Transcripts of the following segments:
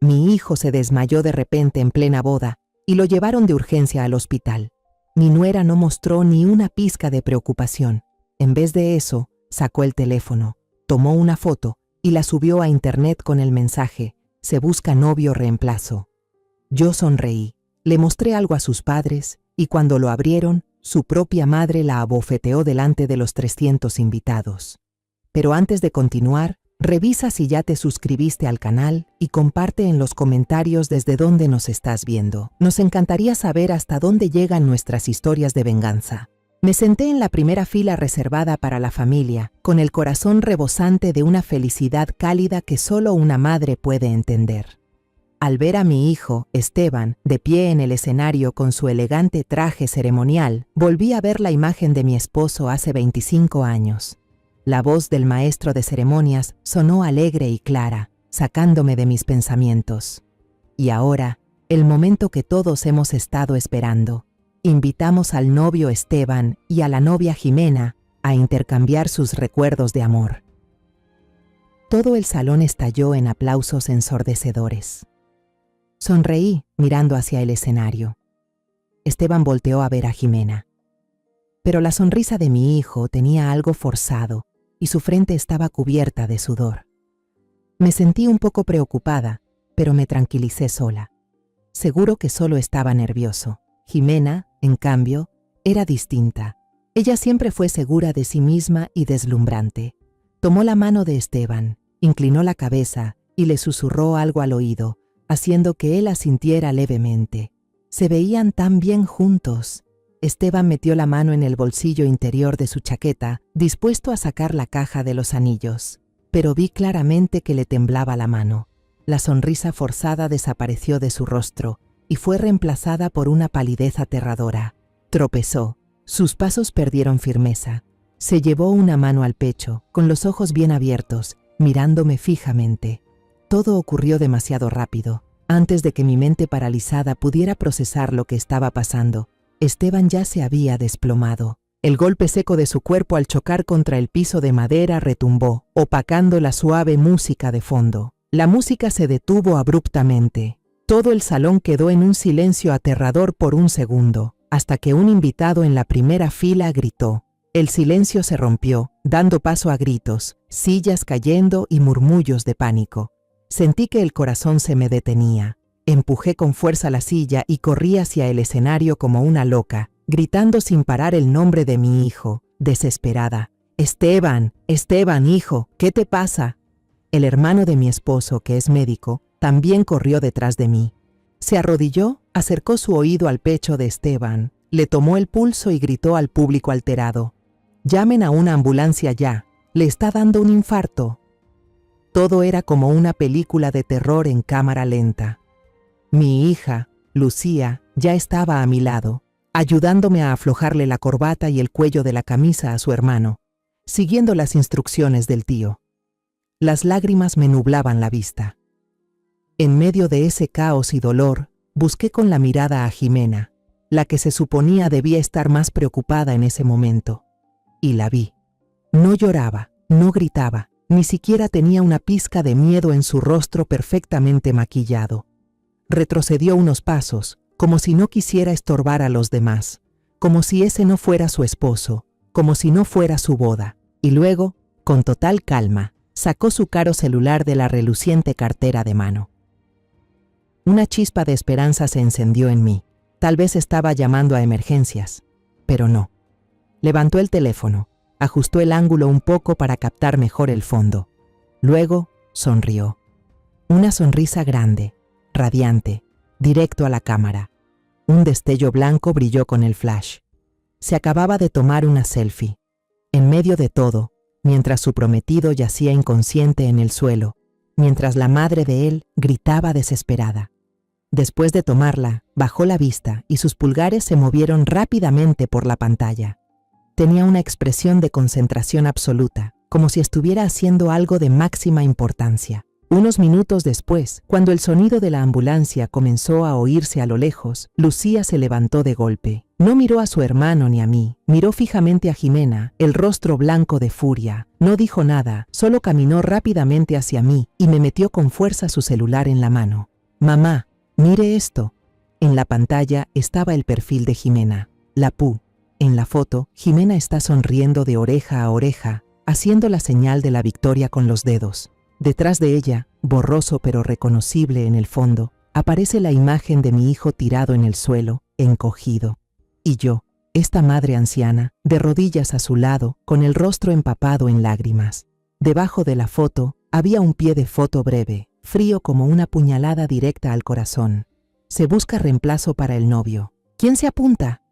Mi hijo se desmayó de repente en plena boda y lo llevaron de urgencia al hospital. Mi nuera no mostró ni una pizca de preocupación. En vez de eso, sacó el teléfono, tomó una foto y la subió a internet con el mensaje: se busca novio reemplazo. Yo sonreí, le mostré algo a sus padres y cuando lo abrieron, su propia madre la abofeteó delante de los 300 invitados. Pero antes de continuar, revisa si ya te suscribiste al canal y comparte en los comentarios desde dónde nos estás viendo. Nos encantaría saber hasta dónde llegan nuestras historias de venganza. Me senté en la primera fila reservada para la familia, con el corazón rebosante de una felicidad cálida que solo una madre puede entender. Al ver a mi hijo, Esteban, de pie en el escenario con su elegante traje ceremonial, volví a ver la imagen de mi esposo hace 25 años. La voz del maestro de ceremonias sonó alegre y clara, sacándome de mis pensamientos. Y ahora, el momento que todos hemos estado esperando. Invitamos al novio Esteban y a la novia Jimena a intercambiar sus recuerdos de amor. Todo el salón estalló en aplausos ensordecedores. Sonreí mirando hacia el escenario. Esteban volteó a ver a Jimena. Pero la sonrisa de mi hijo tenía algo forzado y su frente estaba cubierta de sudor. Me sentí un poco preocupada, pero me tranquilicé sola. Seguro que solo estaba nervioso. Jimena, en cambio, era distinta. Ella siempre fue segura de sí misma y deslumbrante. Tomó la mano de Esteban, inclinó la cabeza y le susurró algo al oído, haciendo que él asintiera levemente. Se veían tan bien juntos. Esteban metió la mano en el bolsillo interior de su chaqueta, dispuesto a sacar la caja de los anillos. Pero vi claramente que le temblaba la mano. La sonrisa forzada desapareció de su rostro y fue reemplazada por una palidez aterradora. Tropezó. Sus pasos perdieron firmeza. Se llevó una mano al pecho, con los ojos bien abiertos, mirándome fijamente. Todo ocurrió demasiado rápido. Antes de que mi mente paralizada pudiera procesar lo que estaba pasando, Esteban ya se había desplomado. El golpe seco de su cuerpo al chocar contra el piso de madera retumbó, opacando la suave música de fondo. La música se detuvo abruptamente. Todo el salón quedó en un silencio aterrador por un segundo, hasta que un invitado en la primera fila gritó. El silencio se rompió, dando paso a gritos, sillas cayendo y murmullos de pánico. Sentí que el corazón se me detenía. Empujé con fuerza la silla y corrí hacia el escenario como una loca, gritando sin parar el nombre de mi hijo, desesperada. «Esteban, Esteban, hijo, ¿qué te pasa?» El hermano de mi esposo, que es médico, también corrió detrás de mí. Se arrodilló, acercó su oído al pecho de Esteban, le tomó el pulso y gritó al público alterado. «Llamen a una ambulancia ya, le está dando un infarto». Todo era como una película de terror en cámara lenta. Mi hija, Lucía, ya estaba a mi lado, ayudándome a aflojarle la corbata y el cuello de la camisa a su hermano, siguiendo las instrucciones del tío. Las lágrimas me nublaban la vista. En medio de ese caos y dolor, busqué con la mirada a Jimena, la que se suponía debía estar más preocupada en ese momento. Y la vi. No lloraba, no gritaba, ni siquiera tenía una pizca de miedo en su rostro perfectamente maquillado. Retrocedió unos pasos, como si no quisiera estorbar a los demás, como si ese no fuera su esposo, como si no fuera su boda. Y luego, con total calma, sacó su caro celular de la reluciente cartera de mano. Una chispa de esperanza se encendió en mí. Tal vez estaba llamando a emergencias, pero no. Levantó el teléfono, ajustó el ángulo un poco para captar mejor el fondo. Luego, sonrió. Una sonrisa grande, radiante, directo a la cámara. Un destello blanco brilló con el flash. Se acababa de tomar una selfie. En medio de todo, mientras su prometido yacía inconsciente en el suelo, mientras la madre de él gritaba desesperada. Después de tomarla, bajó la vista y sus pulgares se movieron rápidamente por la pantalla. Tenía una expresión de concentración absoluta, como si estuviera haciendo algo de máxima importancia. Unos minutos después, cuando el sonido de la ambulancia comenzó a oírse a lo lejos, Lucía se levantó de golpe. No miró a su hermano ni a mí, miró fijamente a Jimena, el rostro blanco de furia. No dijo nada, solo caminó rápidamente hacia mí y me metió con fuerza su celular en la mano. Mamá, mire esto. En la pantalla estaba el perfil de Jimena, la Pu. En la foto, Jimena está sonriendo de oreja a oreja, haciendo la señal de la victoria con los dedos. Detrás de ella, borroso pero reconocible en el fondo, aparece la imagen de mi hijo tirado en el suelo, encogido. Y yo, esta madre anciana, de rodillas a su lado, con el rostro empapado en lágrimas. Debajo de la foto había un pie de foto breve, frío como una puñalada directa al corazón. Se busca reemplazo para el novio. ¿Quién se apunta?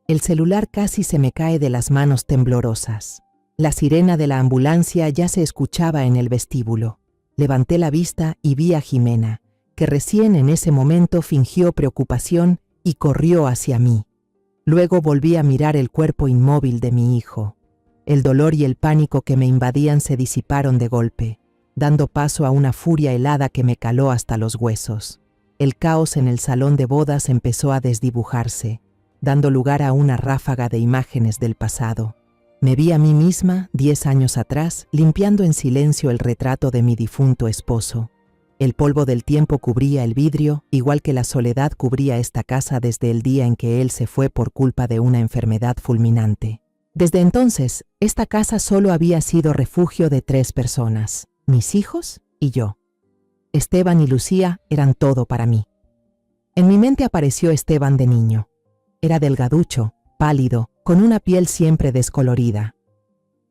El celular casi se me cae de las manos temblorosas. La sirena de la ambulancia ya se escuchaba en el vestíbulo. Levanté la vista y vi a Jimena, que recién en ese momento fingió preocupación y corrió hacia mí. Luego volví a mirar el cuerpo inmóvil de mi hijo. El dolor y el pánico que me invadían se disiparon de golpe, dando paso a una furia helada que me caló hasta los huesos. El caos en el salón de bodas empezó a desdibujarse, dando lugar a una ráfaga de imágenes del pasado. Me vi a mí misma, 10 años atrás, limpiando en silencio el retrato de mi difunto esposo. El polvo del tiempo cubría el vidrio, igual que la soledad cubría esta casa desde el día en que él se fue por culpa de una enfermedad fulminante. Desde entonces, esta casa solo había sido refugio de 3 personas, mis hijos y yo. Esteban y Lucía eran todo para mí. En mi mente apareció Esteban de niño. Era delgaducho, pálido, con una piel siempre descolorida.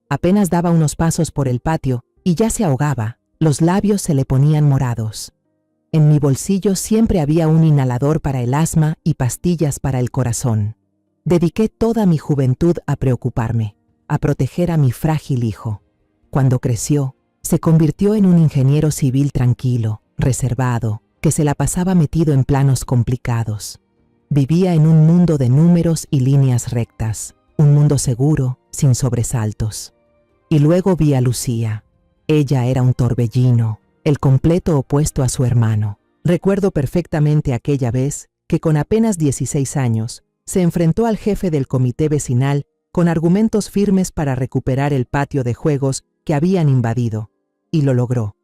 Apenas daba unos pasos por el patio y ya se ahogaba, los labios se le ponían morados. En mi bolsillo siempre había un inhalador para el asma y pastillas para el corazón. Dediqué toda mi juventud a preocuparme, a proteger a mi frágil hijo. Cuando creció, se convirtió en un ingeniero civil tranquilo, reservado, que se la pasaba metido en planos complicados. Vivía en un mundo de números y líneas rectas, un mundo seguro, sin sobresaltos. Y luego vi a Lucía. Ella era un torbellino, el completo opuesto a su hermano. Recuerdo perfectamente aquella vez que con apenas 16 años se enfrentó al jefe del comité vecinal con argumentos firmes para recuperar el patio de juegos que habían invadido, y lo logró.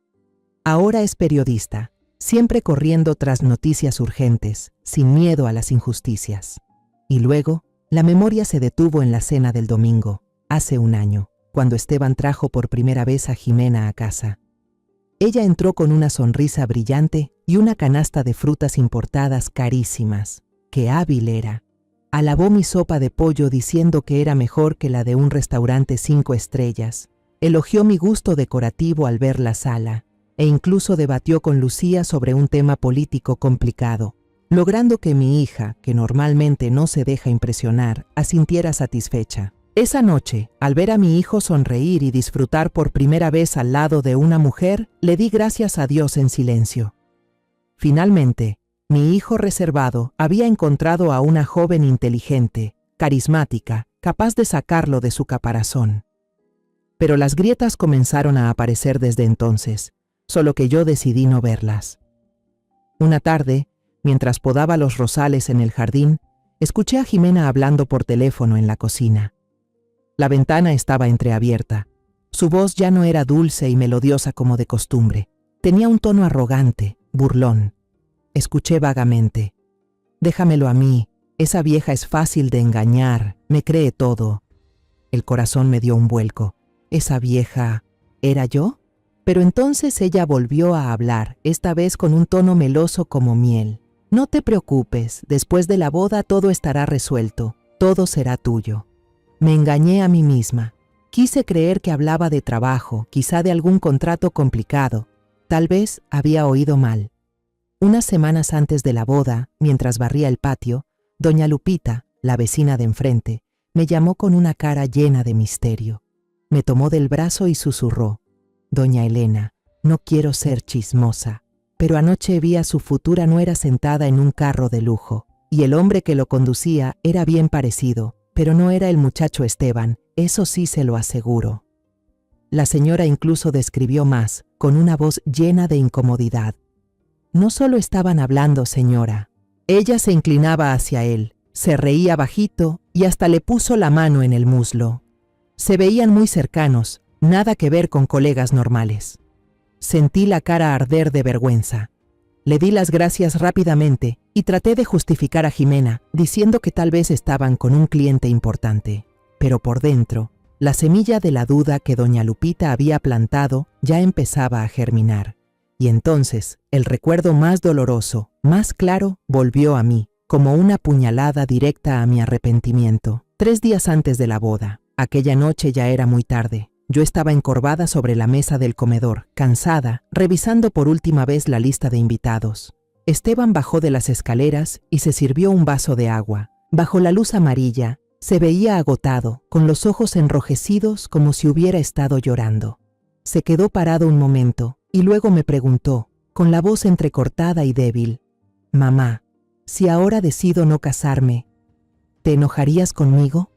Ahora es periodista, siempre corriendo tras noticias urgentes, sin miedo a las injusticias. Y luego, la memoria se detuvo en la cena del domingo, hace un año, cuando Esteban trajo por primera vez a Jimena a casa. Ella entró con una sonrisa brillante y una canasta de frutas importadas carísimas. ¡Qué hábil era! Alabó mi sopa de pollo diciendo que era mejor que la de un restaurante 5 estrellas. Elogió mi gusto decorativo al ver la sala, e incluso debatió con Lucía sobre un tema político complicado, logrando que mi hija, que normalmente no se deja impresionar, asintiera satisfecha. Esa noche, al ver a mi hijo sonreír y disfrutar por primera vez al lado de una mujer, le di gracias a Dios en silencio. Finalmente, mi hijo reservado había encontrado a una joven inteligente, carismática, capaz de sacarlo de su caparazón. Pero las grietas comenzaron a aparecer desde entonces, solo que yo decidí no verlas. Una tarde, mientras podaba los rosales en el jardín, escuché a Jimena hablando por teléfono en la cocina. La ventana estaba entreabierta. Su voz ya no era dulce y melodiosa como de costumbre. Tenía un tono arrogante, burlón. Escuché vagamente. «Déjamelo a mí, esa vieja es fácil de engañar, me cree todo». El corazón me dio un vuelco. ¿Esa vieja era yo? Pero entonces ella volvió a hablar, esta vez con un tono meloso como miel. «No te preocupes, después de la boda todo estará resuelto, todo será tuyo». Me engañé a mí misma. Quise creer que hablaba de trabajo, quizá de algún contrato complicado. Tal vez había oído mal. Unas semanas antes de la boda, mientras barría el patio, doña Lupita, la vecina de enfrente, me llamó con una cara llena de misterio. Me tomó del brazo y susurró: «Doña Elena, no quiero ser chismosa, pero anoche vi a su futura nuera sentada en un carro de lujo, y el hombre que lo conducía era bien parecido, pero no era el muchacho Esteban, eso sí se lo aseguro». La señora incluso describió más, con una voz llena de incomodidad. «No solo estaban hablando, señora». Ella se inclinaba hacia él, se reía bajito y hasta le puso la mano en el muslo. Se veían muy cercanos, nada que ver con colegas normales. Sentí la cara arder de vergüenza. Le di las gracias rápidamente y traté de justificar a Jimena, diciendo que tal vez estaban con un cliente importante. Pero por dentro, la semilla de la duda que doña Lupita había plantado ya empezaba a germinar. Y entonces, el recuerdo más doloroso, más claro, volvió a mí, como una puñalada directa a mi arrepentimiento. 3 días antes de la boda, aquella noche ya era muy tarde. Yo estaba encorvada sobre la mesa del comedor, cansada, revisando por última vez la lista de invitados. Esteban bajó de las escaleras y se sirvió un vaso de agua. Bajo la luz amarilla, se veía agotado, con los ojos enrojecidos como si hubiera estado llorando. Se quedó parado un momento y luego me preguntó, con la voz entrecortada y débil: «Mamá, si ahora decido no casarme, ¿te enojarías conmigo?».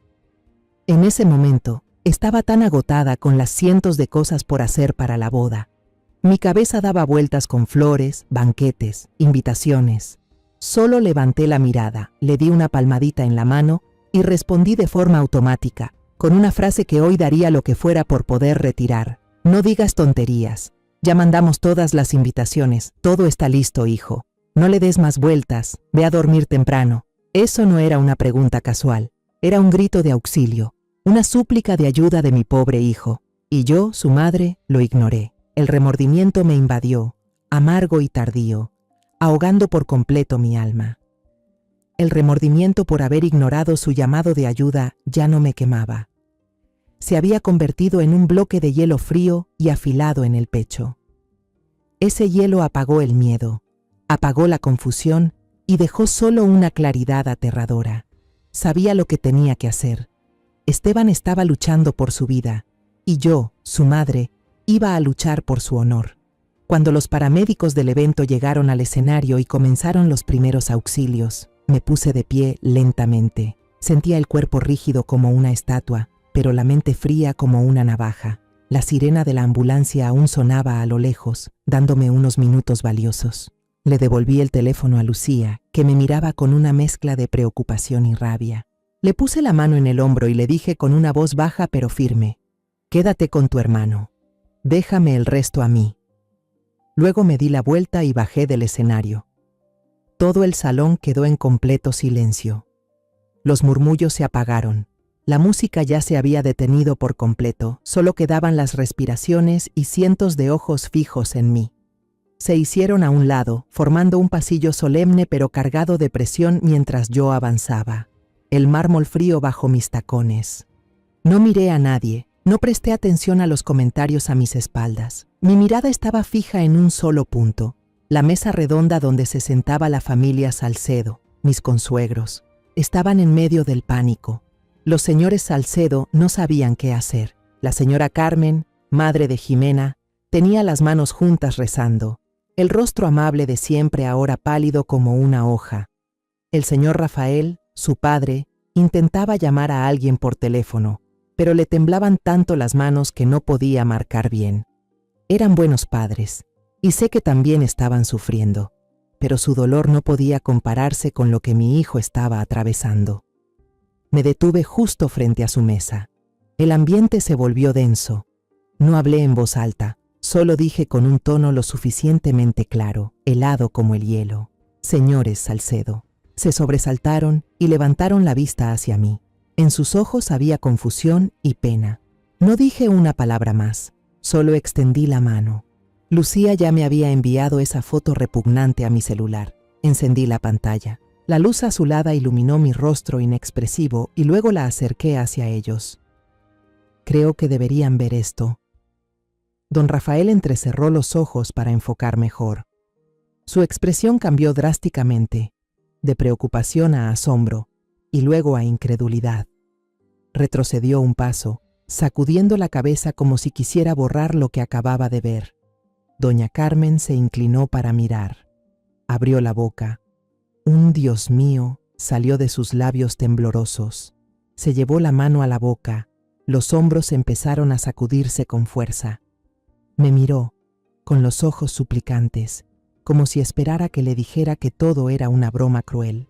En ese momento, estaba tan agotada con las cientos de cosas por hacer para la boda. Mi cabeza daba vueltas con flores, banquetes, invitaciones. Solo levanté la mirada, le di una palmadita en la mano y respondí de forma automática, con una frase que hoy daría lo que fuera por poder retirar: «No digas tonterías. Ya mandamos todas las invitaciones. Todo está listo, hijo. No le des más vueltas. Ve a dormir temprano». Eso no era una pregunta casual. Era un grito de auxilio. Una súplica de ayuda de mi pobre hijo, y yo, su madre, lo ignoré. El remordimiento me invadió, amargo y tardío, ahogando por completo mi alma. El remordimiento por haber ignorado su llamado de ayuda ya no me quemaba. Se había convertido en un bloque de hielo frío y afilado en el pecho. Ese hielo apagó el miedo, apagó la confusión y dejó solo una claridad aterradora. Sabía lo que tenía que hacer. Esteban estaba luchando por su vida, y yo, su madre, iba a luchar por su honor. Cuando los paramédicos del evento llegaron al escenario y comenzaron los primeros auxilios, me puse de pie lentamente. Sentía el cuerpo rígido como una estatua, pero la mente fría como una navaja. La sirena de la ambulancia aún sonaba a lo lejos, dándome unos minutos valiosos. Le devolví el teléfono a Lucía, que me miraba con una mezcla de preocupación y rabia. Le puse la mano en el hombro y le dije con una voz baja pero firme: «Quédate con tu hermano. Déjame el resto a mí». Luego me di la vuelta y bajé del escenario. Todo el salón quedó en completo silencio. Los murmullos se apagaron. La música ya se había detenido por completo, solo quedaban las respiraciones y cientos de ojos fijos en mí. Se hicieron a un lado, formando un pasillo solemne pero cargado de presión mientras yo avanzaba. El mármol frío bajo mis tacones. No miré a nadie, no presté atención a los comentarios a mis espaldas. Mi mirada estaba fija en un solo punto, la mesa redonda donde se sentaba la familia Salcedo, mis consuegros. Estaban en medio del pánico. Los señores Salcedo no sabían qué hacer. La señora Carmen, madre de Jimena, tenía las manos juntas rezando, el rostro amable de siempre ahora pálido como una hoja. El señor Rafael, su padre, intentaba llamar a alguien por teléfono, pero le temblaban tanto las manos que no podía marcar bien. Eran buenos padres, y sé que también estaban sufriendo, pero su dolor no podía compararse con lo que mi hijo estaba atravesando. Me detuve justo frente a su mesa. El ambiente se volvió denso. No hablé en voz alta, solo dije con un tono lo suficientemente claro, helado como el hielo: «Señores Salcedo». Se sobresaltaron y levantaron la vista hacia mí. En sus ojos había confusión y pena. No dije una palabra más, solo extendí la mano. Lucía ya me había enviado esa foto repugnante a mi celular. Encendí la pantalla. La luz azulada iluminó mi rostro inexpresivo y luego la acerqué hacia ellos. «Creo que deberían ver esto». Don Rafael entrecerró los ojos para enfocar mejor. Su expresión cambió drásticamente, de preocupación a asombro y luego a incredulidad. Retrocedió un paso, sacudiendo la cabeza como si quisiera borrar lo que acababa de ver. Doña Carmen se inclinó para mirar. Abrió la boca. Un «Dios mío» salió de sus labios temblorosos. Se llevó la mano a la boca. Los hombros empezaron a sacudirse con fuerza. Me miró, con los ojos suplicantes, como si esperara que le dijera que todo era una broma cruel.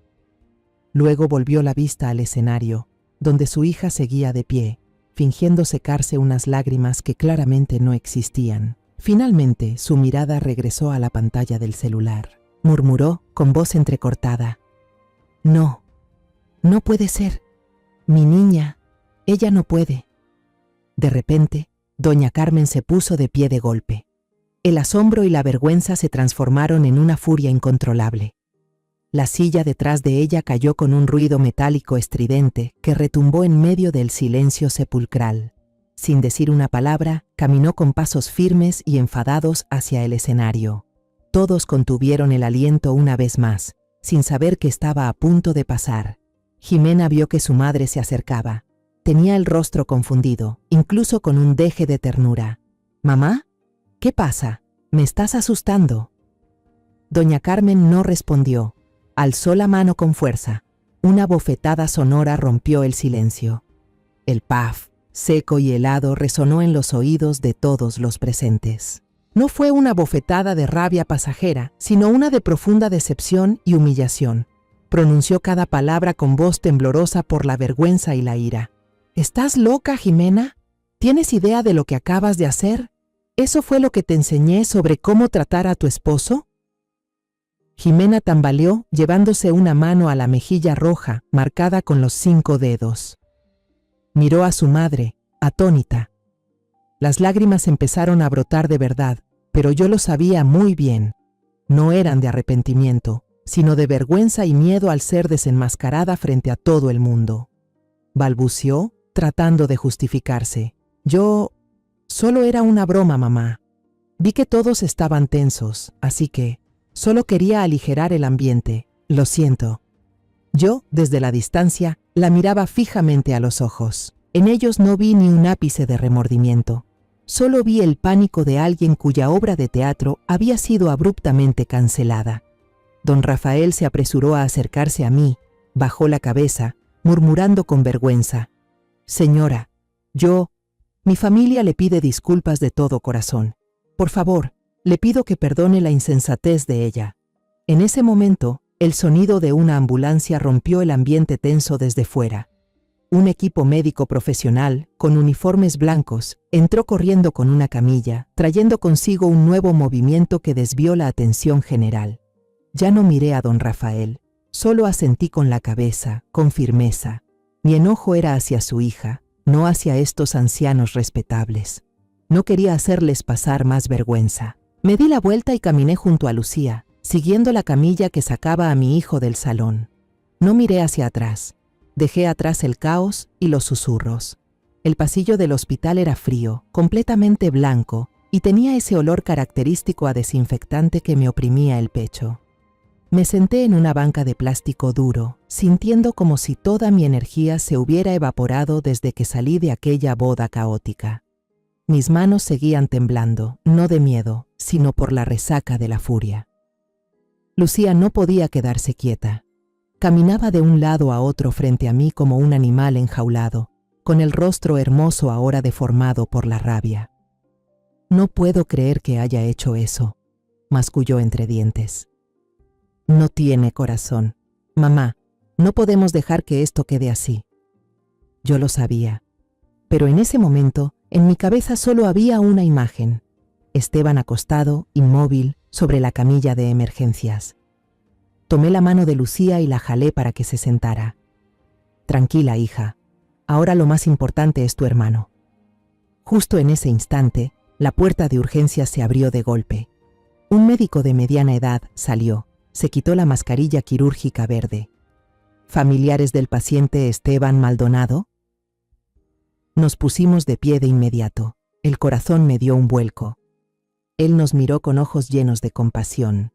Luego volvió la vista al escenario, donde su hija seguía de pie, fingiendo secarse unas lágrimas que claramente no existían. Finalmente, su mirada regresó a la pantalla del celular. murmuró con voz entrecortada. No, no puede ser. Mi niña, ella no puede. De repente, doña Carmen se puso de pie de golpe. El asombro y la vergüenza se transformaron en una furia incontrolable. La silla detrás de ella cayó con un ruido metálico estridente que retumbó en medio del silencio sepulcral. Sin decir una palabra, caminó con pasos firmes y enfadados hacia el escenario. Todos contuvieron el aliento una vez más, sin saber qué estaba a punto de pasar. Jimena vio que su madre se acercaba. Tenía el rostro confundido, incluso con un deje de ternura. «¿Mamá? ¿Qué pasa? ¿Me estás asustando?» Doña Carmen no respondió. Alzó la mano con fuerza. Una bofetada sonora rompió el silencio. El paf, seco y helado, resonó en los oídos de todos los presentes. No fue una bofetada de rabia pasajera, sino una de profunda decepción y humillación. Pronunció cada palabra con voz temblorosa por la vergüenza y la ira. «¿Estás loca, Jimena? ¿Tienes idea de lo que acabas de hacer? ¿Eso fue lo que te enseñé sobre cómo tratar a tu esposo?» Jimena tambaleó, llevándose una mano a la mejilla roja, marcada con los 5 dedos. Miró a su madre, atónita. Las lágrimas empezaron a brotar de verdad, pero yo lo sabía muy bien. No eran de arrepentimiento, sino de vergüenza y miedo al ser desenmascarada frente a todo el mundo. Balbuceó, tratando de justificarse. «Yo... solo era una broma, mamá. Vi que todos estaban tensos, así que... solo quería aligerar el ambiente. Lo siento». Yo, desde la distancia, la miraba fijamente a los ojos. En ellos no vi ni un ápice de remordimiento. Solo vi el pánico de alguien cuya obra de teatro había sido abruptamente cancelada. Don Rafael se apresuró a acercarse a mí, bajó la cabeza, murmurando con vergüenza. «Señora, mi familia le pide disculpas de todo corazón. Por favor, le pido que perdone la insensatez de ella». En ese momento, el sonido de una ambulancia rompió el ambiente tenso desde fuera. Un equipo médico profesional, con uniformes blancos, entró corriendo con una camilla, trayendo consigo un nuevo movimiento que desvió la atención general. Ya no miré a don Rafael, solo asentí con la cabeza, con firmeza. Mi enojo era hacia su hija, no hacia estos ancianos respetables. No quería hacerles pasar más vergüenza. Me di la vuelta y caminé junto a Lucía, siguiendo la camilla que sacaba a mi hijo del salón. No miré hacia atrás. Dejé atrás el caos y los susurros. El pasillo del hospital era frío, completamente blanco, y tenía ese olor característico a desinfectante que me oprimía el pecho. Me senté en una banca de plástico duro, sintiendo como si toda mi energía se hubiera evaporado desde que salí de aquella boda caótica. Mis manos seguían temblando, no de miedo, sino por la resaca de la furia. Lucía no podía quedarse quieta. Caminaba de un lado a otro frente a mí como un animal enjaulado, con el rostro hermoso ahora deformado por la rabia. «No puedo creer que haya hecho eso», masculló entre dientes. «No tiene corazón. Mamá, no podemos dejar que esto quede así». Yo lo sabía, pero en ese momento, en mi cabeza solo había una imagen: Esteban acostado, inmóvil, sobre la camilla de emergencias. Tomé la mano de Lucía y la jalé para que se sentara. «Tranquila, hija. Ahora lo más importante es tu hermano». Justo en ese instante, la puerta de urgencias se abrió de golpe. Un médico de mediana edad salió, se quitó la mascarilla quirúrgica verde. «¿Familiares del paciente Esteban Maldonado?». Nos pusimos de pie de inmediato. El corazón me dio un vuelco. Él nos miró con ojos llenos de compasión.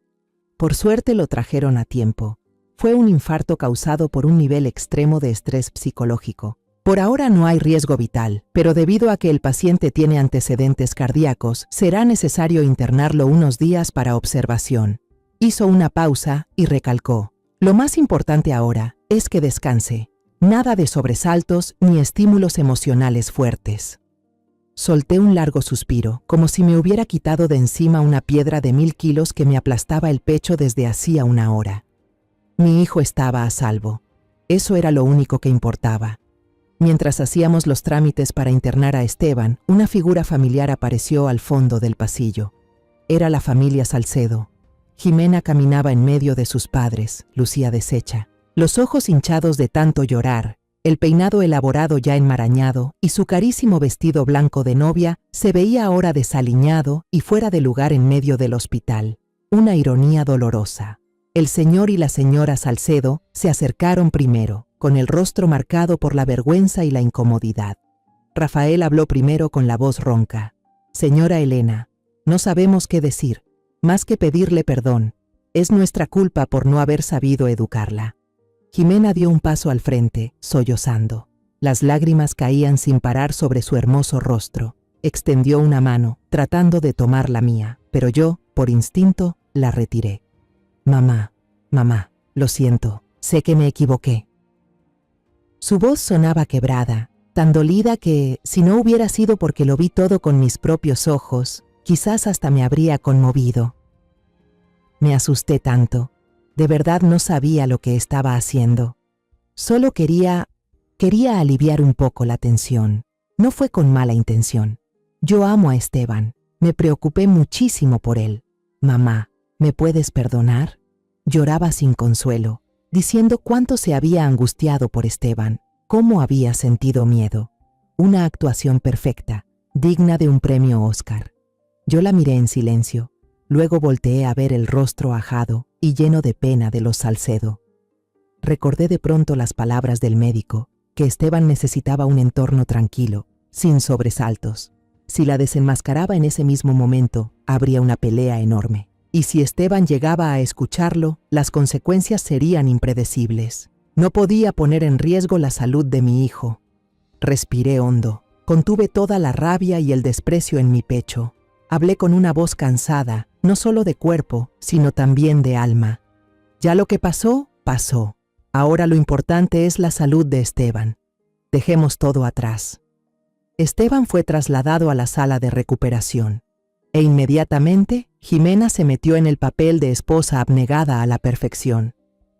Por suerte lo trajeron a tiempo. Fue un infarto causado por un nivel extremo de estrés psicológico. Por ahora no hay riesgo vital, pero debido a que el paciente tiene antecedentes cardíacos, será necesario internarlo unos días para observación. Hizo una pausa y recalcó: «Lo más importante ahora es que descanse. Nada de sobresaltos ni estímulos emocionales fuertes». Solté un largo suspiro, como si me hubiera quitado de encima una piedra de 1000 kilos que me aplastaba el pecho desde hacía una hora. Mi hijo estaba a salvo. Eso era lo único que importaba. Mientras hacíamos los trámites para internar a Esteban, una figura familiar apareció al fondo del pasillo. Era la familia Salcedo. Jimena caminaba en medio de sus padres, Lucía deshecha, los ojos hinchados de tanto llorar, el peinado elaborado ya enmarañado y su carísimo vestido blanco de novia se veía ahora desaliñado y fuera de lugar en medio del hospital. Una ironía dolorosa. El señor y la señora Salcedo se acercaron primero, con el rostro marcado por la vergüenza y la incomodidad. Rafael habló primero con la voz ronca. «Señora Elena, no sabemos qué decir, más que pedirle perdón. Es nuestra culpa por no haber sabido educarla». Jimena dio un paso al frente, sollozando. Las lágrimas caían sin parar sobre su hermoso rostro. Extendió una mano, tratando de tomar la mía, pero yo, por instinto, la retiré. «Mamá, mamá, lo siento, sé que me equivoqué». Su voz sonaba quebrada, tan dolida que, si no hubiera sido porque lo vi todo con mis propios ojos, quizás hasta me habría conmovido. Me asusté tanto. De verdad no sabía lo que estaba haciendo. Solo quería aliviar un poco la tensión. No fue con mala intención. Yo amo a Esteban. Me preocupé muchísimo por él. «Mamá, ¿me puedes perdonar?». Lloraba sin consuelo, diciendo cuánto se había angustiado por Esteban, cómo había sentido miedo. Una actuación perfecta, digna de un premio Oscar. Yo la miré en silencio. Luego volteé a ver el rostro ajado y lleno de pena de los Salcedo. Recordé de pronto las palabras del médico, que Esteban necesitaba un entorno tranquilo, sin sobresaltos. Si la desenmascaraba en ese mismo momento, habría una pelea enorme. Y si Esteban llegaba a escucharlo, las consecuencias serían impredecibles. No podía poner en riesgo la salud de mi hijo. Respiré hondo, contuve toda la rabia y el desprecio en mi pecho. Hablé con una voz cansada, no solo de cuerpo, sino también de alma. Ya lo que pasó, pasó. Ahora lo importante es la salud de Esteban. Dejemos todo atrás. Esteban fue trasladado a la sala de recuperación. E inmediatamente, Jimena se metió en el papel de esposa abnegada a la perfección.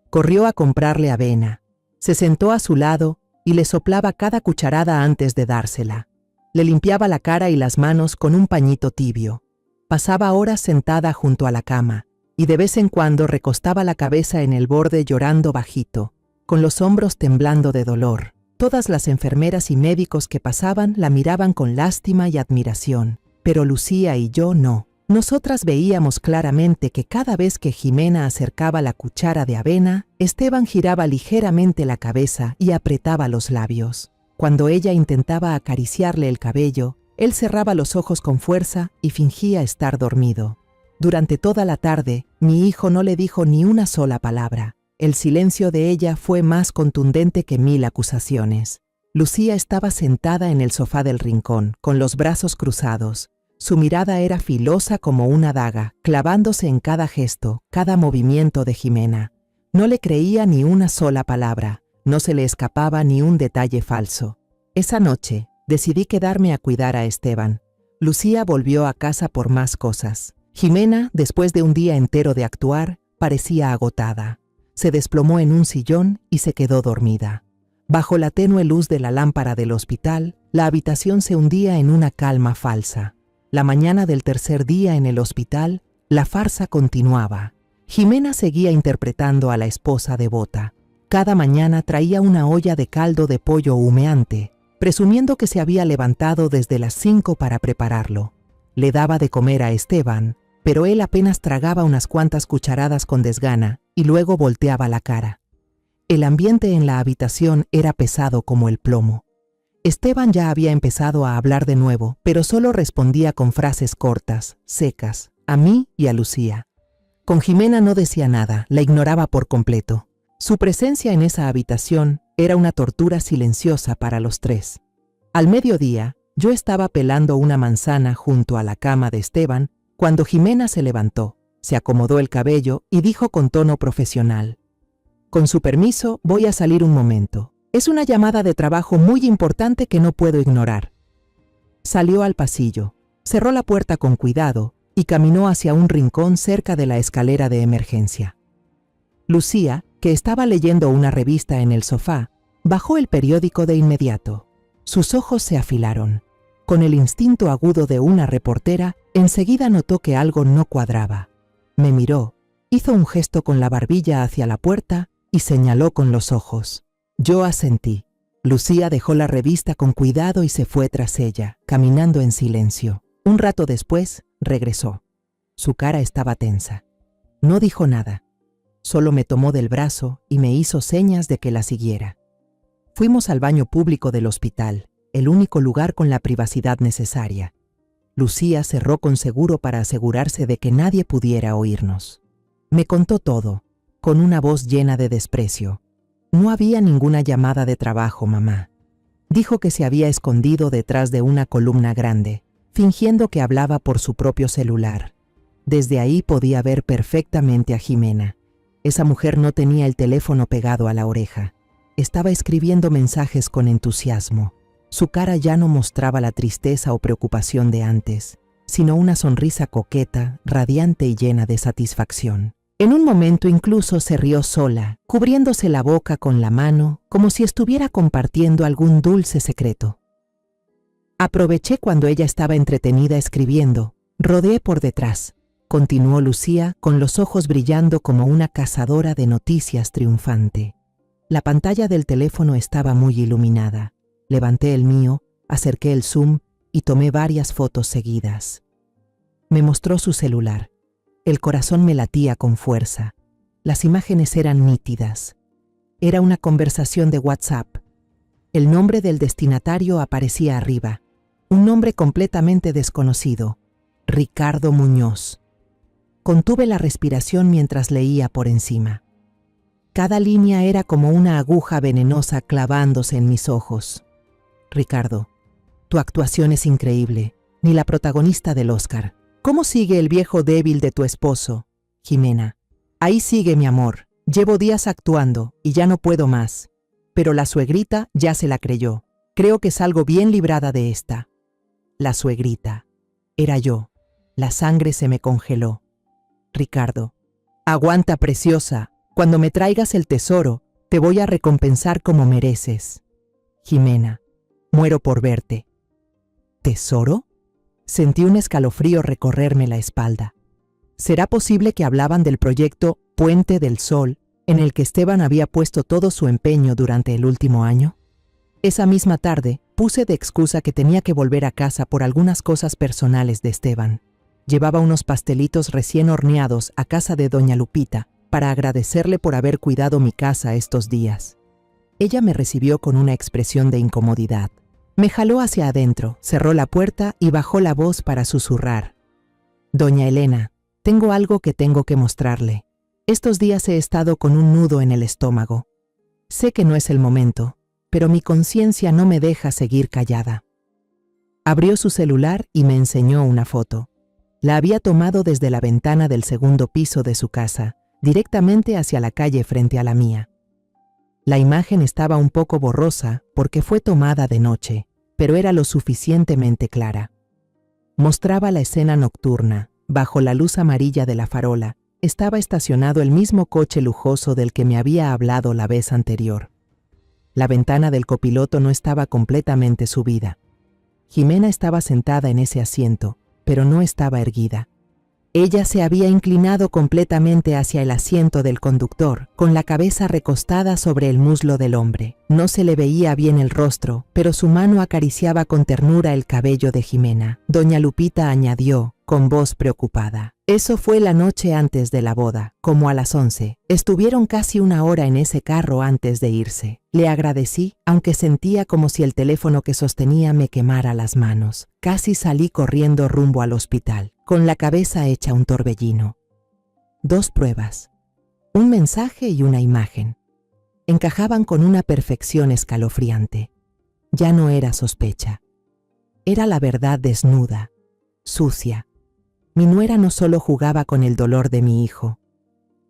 Corrió a comprarle avena. Se sentó a su lado y le soplaba cada cucharada antes de dársela. Le limpiaba la cara y las manos con un pañito tibio. Pasaba horas sentada junto a la cama y de vez en cuando recostaba la cabeza en el borde llorando bajito, con los hombros temblando de dolor. Todas las enfermeras y médicos que pasaban la miraban con lástima y admiración, pero Lucía y yo no. Nosotras veíamos claramente que cada vez que Jimena acercaba la cuchara de avena, Esteban giraba ligeramente la cabeza y apretaba los labios. Cuando ella intentaba acariciarle el cabello, él cerraba los ojos con fuerza y fingía estar dormido. Durante toda la tarde, mi hijo no le dijo ni una sola palabra. El silencio de ella fue más contundente que 1000 acusaciones. Lucía estaba sentada en el sofá del rincón, con los brazos cruzados. Su mirada era filosa como una daga, clavándose en cada gesto, cada movimiento de Jimena. No le creía ni una sola palabra. No se le escapaba ni un detalle falso. Esa noche, decidí quedarme a cuidar a Esteban. Lucía volvió a casa por más cosas. Jimena, después de un día entero de actuar, parecía agotada. Se desplomó en un sillón y se quedó dormida. Bajo la tenue luz de la lámpara del hospital, la habitación se hundía en una calma falsa. La mañana del tercer día en el hospital, la farsa continuaba. Jimena seguía interpretando a la esposa devota. Cada mañana traía una olla de caldo de pollo humeante, presumiendo que se había levantado desde las 5 para prepararlo. Le daba de comer a Esteban, pero él apenas tragaba unas cuantas cucharadas con desgana y luego volteaba la cara. El ambiente en la habitación era pesado como el plomo. Esteban ya había empezado a hablar de nuevo, pero solo respondía con frases cortas, secas, a mí y a Lucía. Con Jimena no decía nada, la ignoraba por completo. Su presencia en esa habitación era una tortura silenciosa para los tres. Al mediodía, yo estaba pelando una manzana junto a la cama de Esteban cuando Jimena se levantó, se acomodó el cabello y dijo con tono profesional: «Con su permiso, voy a salir un momento. Es una llamada de trabajo muy importante que no puedo ignorar». Salió al pasillo, cerró la puerta con cuidado y caminó hacia un rincón cerca de la escalera de emergencia. Lucía, que estaba leyendo una revista en el sofá, bajó el periódico de inmediato. Sus ojos se afilaron. Con el instinto agudo de una reportera, enseguida notó que algo no cuadraba. Me miró Hizo un gesto con la barbilla hacia la puerta y señaló con los ojos. Yo asentí. Lucía dejó la revista con cuidado y se fue tras ella, caminando en silencio. Un rato después, regresó. Su cara estaba tensa. No dijo nada. Solo me tomó del brazo y me hizo señas de que la siguiera. Fuimos al baño público del hospital, el único lugar con la privacidad necesaria. Lucía cerró con seguro para asegurarse de que nadie pudiera oírnos. Me contó todo, con una voz llena de desprecio. No había ninguna llamada de trabajo, mamá. Dijo que se había escondido detrás de una columna grande, fingiendo que hablaba por su propio celular. Desde ahí podía ver perfectamente a Jimena. Esa mujer no tenía el teléfono pegado a la oreja. Estaba escribiendo mensajes con entusiasmo. Su cara ya no mostraba la tristeza o preocupación de antes, sino una sonrisa coqueta, radiante y llena de satisfacción. En un momento incluso se rió sola, cubriéndose la boca con la mano, como si estuviera compartiendo algún dulce secreto. Aproveché cuando ella estaba entretenida escribiendo. Rodeé por detrás. Continuó Lucía, con los ojos brillando como una cazadora de noticias triunfante. La pantalla del teléfono estaba muy iluminada. Levanté el mío, acerqué el zoom y tomé varias fotos seguidas. Me mostró su celular. El corazón me latía con fuerza. Las imágenes eran nítidas. Era una conversación de WhatsApp. El nombre del destinatario aparecía arriba. Un nombre completamente desconocido. Ricardo Muñoz. Contuve la respiración mientras leía por encima. Cada línea era como una aguja venenosa clavándose en mis ojos. Ricardo, tu actuación es increíble. Ni la protagonista del Oscar. ¿Cómo sigue el viejo débil de tu esposo? Jimena. Ahí sigue, mi amor. Llevo días actuando y ya no puedo más. Pero la suegrita ya se la creyó. Creo que salgo bien librada de esta. La suegrita. Era yo. La sangre se me congeló. Ricardo. Aguanta, preciosa. Cuando me traigas el tesoro, te voy a recompensar como mereces. Jimena. Muero por verte. ¿Tesoro? Sentí un escalofrío recorrerme la espalda. ¿Será posible que hablaban del proyecto Puente del Sol, en el que Esteban había puesto todo su empeño durante el último año? Esa misma tarde, puse de excusa que tenía que volver a casa por algunas cosas personales de Esteban. Llevaba unos pastelitos recién horneados a casa de doña Lupita para agradecerle por haber cuidado mi casa estos días. Ella me recibió con una expresión de incomodidad. Me jaló hacia adentro, cerró la puerta y bajó la voz para susurrar. Doña Elena, tengo algo que tengo que mostrarle. Estos días he estado con un nudo en el estómago. Sé que no es el momento, pero mi conciencia no me deja seguir callada. Abrió su celular y me enseñó una foto. La había tomado desde la ventana del segundo piso de su casa, directamente hacia la calle frente a la mía. La imagen estaba un poco borrosa porque fue tomada de noche, pero era lo suficientemente clara. Mostraba la escena nocturna. Bajo la luz amarilla de la farola, estaba estacionado el mismo coche lujoso del que me había hablado la vez anterior. La ventana del copiloto no estaba completamente subida. Jimena estaba sentada en ese asiento, pero no estaba erguida. Ella se había inclinado completamente hacia el asiento del conductor, con la cabeza recostada sobre el muslo del hombre. No se le veía bien el rostro, pero su mano acariciaba con ternura el cabello de Jimena. Doña Lupita añadió, con voz preocupada. Eso fue la noche antes de la boda, como a las 11. Estuvieron casi una hora en ese carro antes de irse. Le agradecí, aunque sentía como si el teléfono que sostenía me quemara las manos. Casi salí corriendo rumbo al hospital, con la cabeza hecha un torbellino. 2 pruebas, un mensaje y una imagen. Encajaban con una perfección escalofriante. Ya no era sospecha. Era la verdad desnuda, sucia. Mi nuera no solo jugaba con el dolor de mi hijo.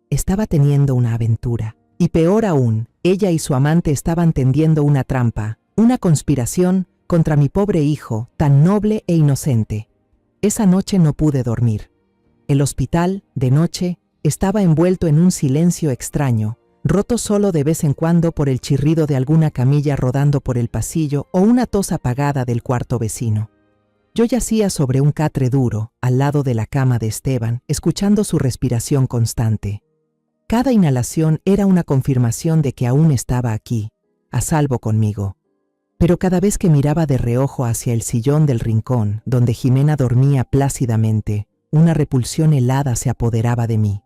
Estaba teniendo una aventura. Y peor aún, ella y su amante estaban tendiendo una trampa, una conspiración contra mi pobre hijo, tan noble e inocente. Esa noche no pude dormir. El hospital, de noche, estaba envuelto en un silencio extraño, roto solo de vez en cuando por el chirrido de alguna camilla rodando por el pasillo o una tos apagada del cuarto vecino. Yo yacía sobre un catre duro, al lado de la cama de Esteban, escuchando su respiración constante. Cada inhalación era una confirmación de que aún estaba aquí, a salvo conmigo. Pero cada vez que miraba de reojo hacia el sillón del rincón, donde Jimena dormía plácidamente, una repulsión helada se apoderaba de mí.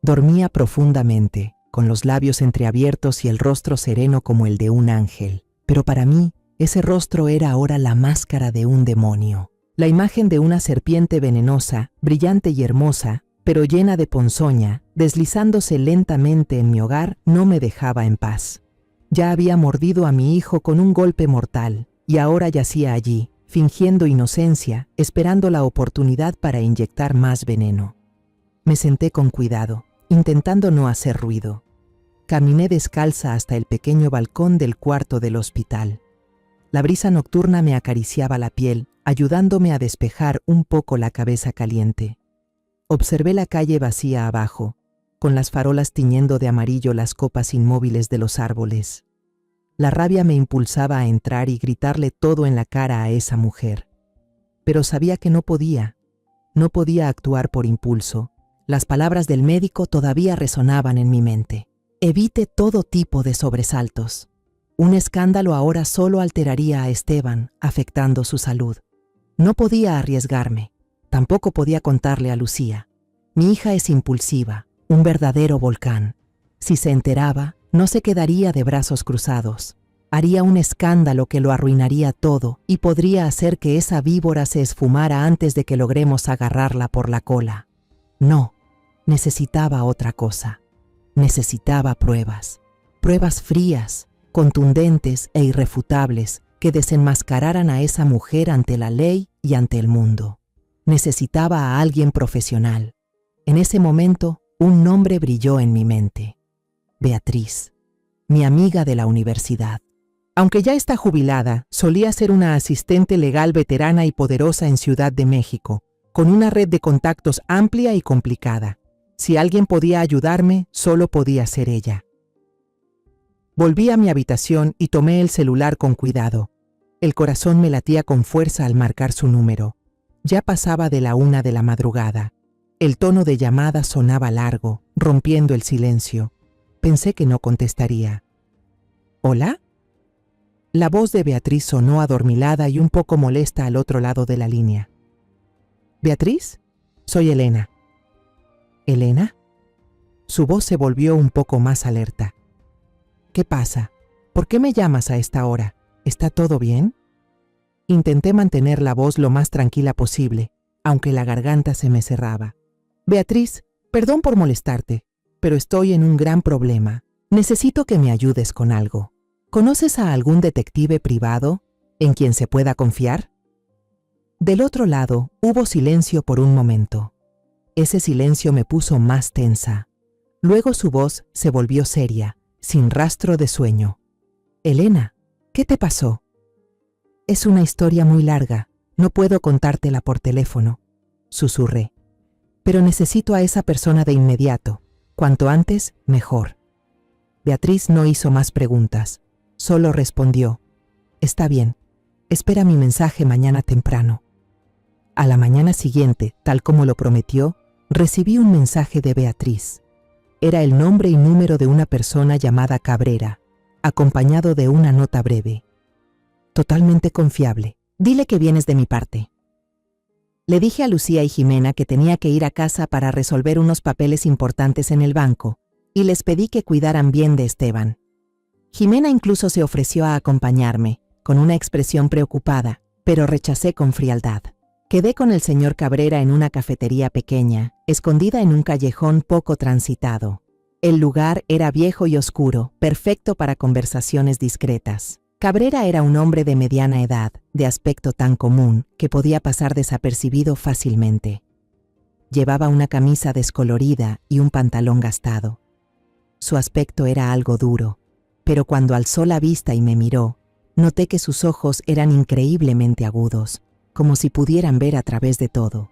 Dormía profundamente, con los labios entreabiertos y el rostro sereno como el de un ángel. Pero para mí, ese rostro era ahora la máscara de un demonio. La imagen de una serpiente venenosa, brillante y hermosa, pero llena de ponzoña, deslizándose lentamente en mi hogar, no me dejaba en paz. Ya había mordido a mi hijo con un golpe mortal, y ahora yacía allí, fingiendo inocencia, esperando la oportunidad para inyectar más veneno. Me senté con cuidado, intentando no hacer ruido. Caminé descalza hasta el pequeño balcón del cuarto del hospital. La brisa nocturna me acariciaba la piel, ayudándome a despejar un poco la cabeza caliente. Observé la calle vacía abajo, con las farolas tiñendo de amarillo las copas inmóviles de los árboles. La rabia me impulsaba a entrar y gritarle todo en la cara a esa mujer. Pero sabía que no podía actuar por impulso. Las palabras del médico todavía resonaban en mi mente. Evite todo tipo de sobresaltos. Un escándalo ahora solo alteraría a Esteban, afectando su salud. No podía arriesgarme. Tampoco podía contarle a Lucía. Mi hija es impulsiva, un verdadero volcán. Si se enteraba, no se quedaría de brazos cruzados. Haría un escándalo que lo arruinaría todo y podría hacer que esa víbora se esfumara antes de que logremos agarrarla por la cola. No, necesitaba otra cosa. Necesitaba pruebas. Pruebas frías, contundentes e irrefutables que desenmascararan a esa mujer ante la ley y ante el mundo. Necesitaba a alguien profesional. En ese momento, un nombre brilló en mi mente. Beatriz, mi amiga de la universidad. Aunque ya está jubilada, solía ser una asistente legal veterana y poderosa en Ciudad de México, con una red de contactos amplia y complicada. Si alguien podía ayudarme, solo podía ser ella. Volví a mi habitación y tomé el celular con cuidado. El corazón me latía con fuerza al marcar su número. Ya pasaba de la 1 de la madrugada. El tono de llamada sonaba largo, rompiendo el silencio. Pensé que no contestaría. ¿Hola? La voz de Beatriz sonó adormilada y un poco molesta al otro lado de la línea. ¿Beatriz? Soy Elena. ¿Elena? Su voz se volvió un poco más alerta. ¿Qué pasa? ¿Por qué me llamas a esta hora? ¿Está todo bien? Intenté mantener la voz lo más tranquila posible, aunque la garganta se me cerraba. Beatriz, perdón por molestarte, pero estoy en un gran problema. Necesito que me ayudes con algo. ¿Conoces a algún detective privado en quien se pueda confiar? Del otro lado, hubo silencio por un momento. Ese silencio me puso más tensa. Luego su voz se volvió seria, sin rastro de sueño. Elena, ¿qué te pasó? Es una historia muy larga, no puedo contártela por teléfono, susurré. Pero necesito a esa persona de inmediato, cuanto antes, mejor. Beatriz no hizo más preguntas, solo respondió, está bien, espera mi mensaje mañana temprano. A la mañana siguiente, tal como lo prometió, recibí un mensaje de Beatriz. Era el nombre y número de una persona llamada Cabrera, acompañado de una nota breve. Totalmente confiable. Dile que vienes de mi parte. Le dije a Lucía y Jimena que tenía que ir a casa para resolver unos papeles importantes en el banco, y les pedí que cuidaran bien de Esteban. Jimena incluso se ofreció a acompañarme, con una expresión preocupada, pero rechacé con frialdad. Quedé con el señor Cabrera en una cafetería pequeña, escondida en un callejón poco transitado. El lugar era viejo y oscuro, perfecto para conversaciones discretas. Cabrera era un hombre de mediana edad, de aspecto tan común que podía pasar desapercibido fácilmente. Llevaba una camisa descolorida y un pantalón gastado. Su aspecto era algo duro, pero cuando alzó la vista y me miró, noté que sus ojos eran increíblemente agudos, como si pudieran ver a través de todo.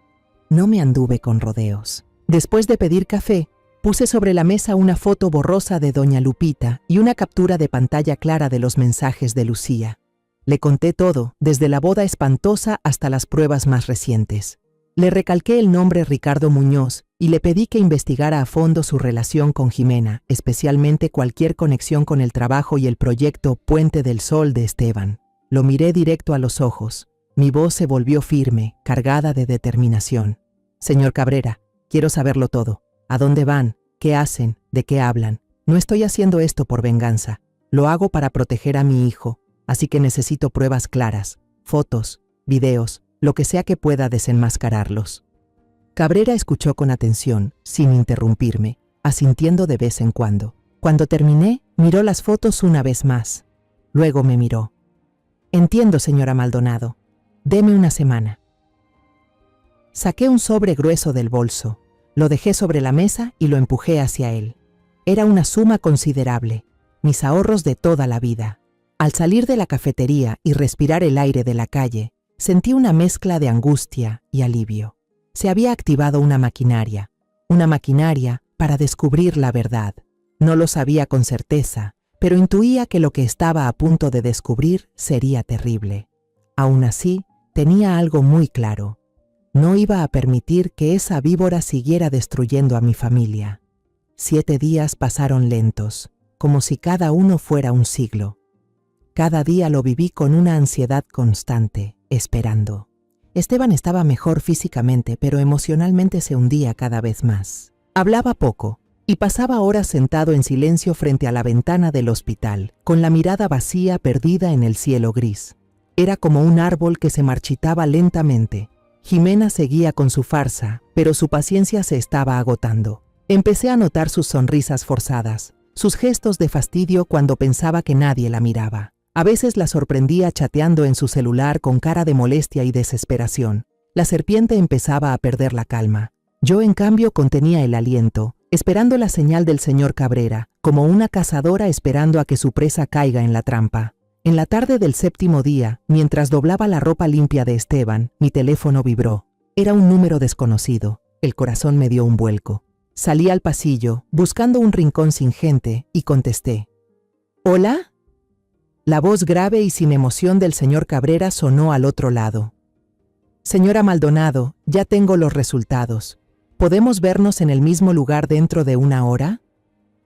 No me anduve con rodeos. Después de pedir café, puse sobre la mesa una foto borrosa de doña Lupita y una captura de pantalla clara de los mensajes de Lucía. Le conté todo, desde la boda espantosa hasta las pruebas más recientes. Le recalqué el nombre Ricardo Muñoz y le pedí que investigara a fondo su relación con Jimena, especialmente cualquier conexión con el trabajo y el proyecto Puente del Sol de Esteban. Lo miré directo a los ojos. Mi voz se volvió firme, cargada de determinación. Señor Cabrera, quiero saberlo todo. ¿A dónde van? ¿Qué hacen? ¿De qué hablan? No estoy haciendo esto por venganza. Lo hago para proteger a mi hijo, así que necesito pruebas claras, fotos, videos, lo que sea que pueda desenmascararlos. Cabrera escuchó con atención, sin interrumpirme, asintiendo de vez en cuando. Cuando terminé, miró las fotos una vez más. Luego me miró. Entiendo, señora Maldonado. Deme una semana. Saqué un sobre grueso del bolso, lo dejé sobre la mesa y lo empujé hacia él. Era una suma considerable, mis ahorros de toda la vida. Al salir de la cafetería y respirar el aire de la calle, sentí una mezcla de angustia y alivio. Se había activado una maquinaria para descubrir la verdad. No lo sabía con certeza, pero intuía que lo que estaba a punto de descubrir sería terrible. Aún así, tenía algo muy claro. No iba a permitir que esa víbora siguiera destruyendo a mi familia. 7 días pasaron lentos, como si cada uno fuera un siglo. Cada día lo viví con una ansiedad constante, esperando. Esteban estaba mejor físicamente, pero emocionalmente se hundía cada vez más. Hablaba poco y pasaba horas sentado en silencio frente a la ventana del hospital, con la mirada vacía perdida en el cielo gris. Era como un árbol que se marchitaba lentamente. Jimena seguía con su farsa, pero su paciencia se estaba agotando. Empecé a notar sus sonrisas forzadas, sus gestos de fastidio cuando pensaba que nadie la miraba. A veces la sorprendía chateando en su celular con cara de molestia y desesperación. La serpiente empezaba a perder la calma. Yo, en cambio, contenía el aliento, esperando la señal del señor Cabrera, como una cazadora esperando a que su presa caiga en la trampa. En la tarde del 7º día, mientras doblaba la ropa limpia de Esteban, mi teléfono vibró. Era un número desconocido. El corazón me dio un vuelco. Salí al pasillo, buscando un rincón sin gente, y contesté. ¿Hola? La voz grave y sin emoción del señor Cabrera sonó al otro lado. Señora Maldonado, ya tengo los resultados. ¿Podemos vernos en el mismo lugar dentro de 1 hora?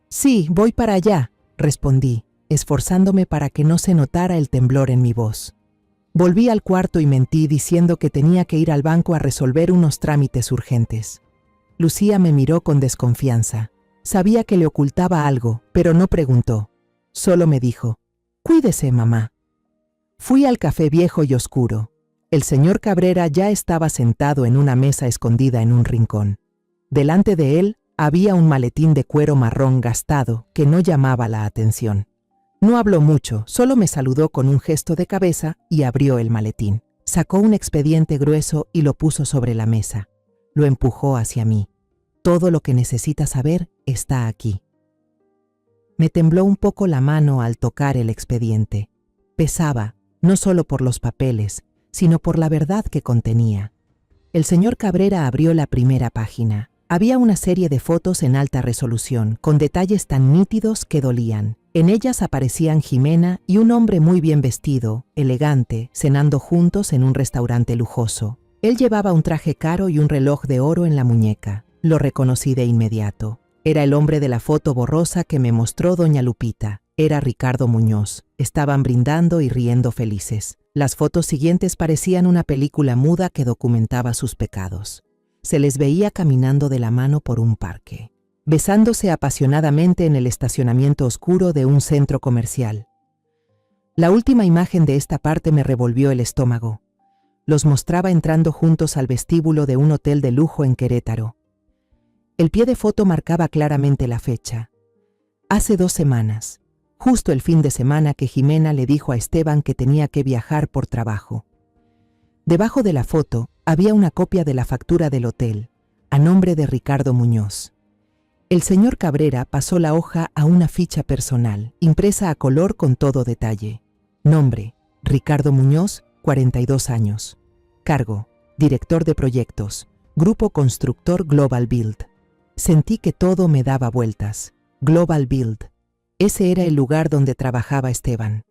Sí, voy para allá, respondí, esforzándome para que no se notara el temblor en mi voz. Volví al cuarto y mentí diciendo que tenía que ir al banco a resolver unos trámites urgentes. Lucía me miró con desconfianza. Sabía que le ocultaba algo, pero no preguntó. Solo me dijo, «Cuídese, mamá». Fui al café viejo y oscuro. El señor Cabrera ya estaba sentado en una mesa escondida en un rincón. Delante de él había un maletín de cuero marrón gastado que no llamaba la atención. No habló mucho, solo me saludó con un gesto de cabeza y abrió el maletín. Sacó un expediente grueso y lo puso sobre la mesa. Lo empujó hacia mí. Todo lo que necesita saber está aquí. Me tembló un poco la mano al tocar el expediente. Pesaba, no solo por los papeles, sino por la verdad que contenía. El señor Cabrera abrió la primera página. Había una serie de fotos en alta resolución, con detalles tan nítidos que dolían. En ellas aparecían Jimena y un hombre muy bien vestido, elegante, cenando juntos en un restaurante lujoso. Él llevaba un traje caro y un reloj de oro en la muñeca. Lo reconocí de inmediato. Era el hombre de la foto borrosa que me mostró doña Lupita. Era Ricardo Muñoz. Estaban brindando y riendo felices. Las fotos siguientes parecían una película muda que documentaba sus pecados. Se les veía caminando de la mano por un parque, besándose apasionadamente en el estacionamiento oscuro de un centro comercial. La última imagen de esta parte me revolvió el estómago. Los mostraba entrando juntos al vestíbulo de un hotel de lujo en Querétaro. El pie de foto marcaba claramente la fecha. Hace 2 semanas, justo el fin de semana que Jimena le dijo a Esteban que tenía que viajar por trabajo. Debajo de la foto había una copia de la factura del hotel, a nombre de Ricardo Muñoz. El señor Cabrera pasó la hoja a una ficha personal, impresa a color con todo detalle. Nombre, Ricardo Muñoz, 42 años. Cargo, director de proyectos, Grupo Constructor Global Build. Sentí que todo me daba vueltas. Global Build. Ese era el lugar donde trabajaba Esteban.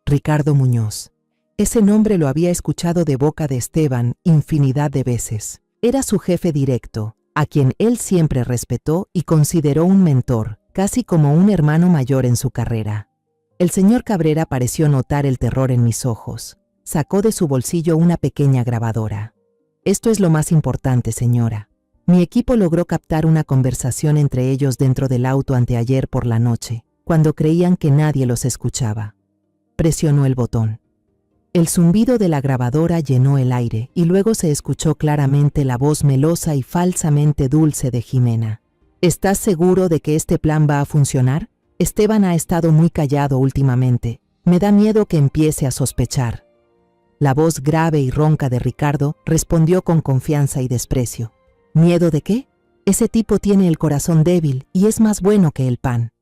Ricardo Muñoz. Ese nombre lo había escuchado de boca de Esteban infinidad de veces. Era su jefe directo, a quien él siempre respetó y consideró un mentor, casi como un hermano mayor en su carrera. El señor Cabrera pareció notar el terror en mis ojos. Sacó de su bolsillo una pequeña grabadora. Esto es lo más importante, señora. Mi equipo logró captar una conversación entre ellos dentro del auto anteayer por la noche, cuando creían que nadie los escuchaba. Presionó el botón. El zumbido de la grabadora llenó el aire y luego se escuchó claramente la voz melosa y falsamente dulce de Jimena. ¿Estás seguro de que este plan va a funcionar? Esteban ha estado muy callado últimamente. Me da miedo que empiece a sospechar. La voz grave y ronca de Ricardo respondió con confianza y desprecio. ¿Miedo de qué? Ese tipo tiene el corazón débil y es más bueno que el pan.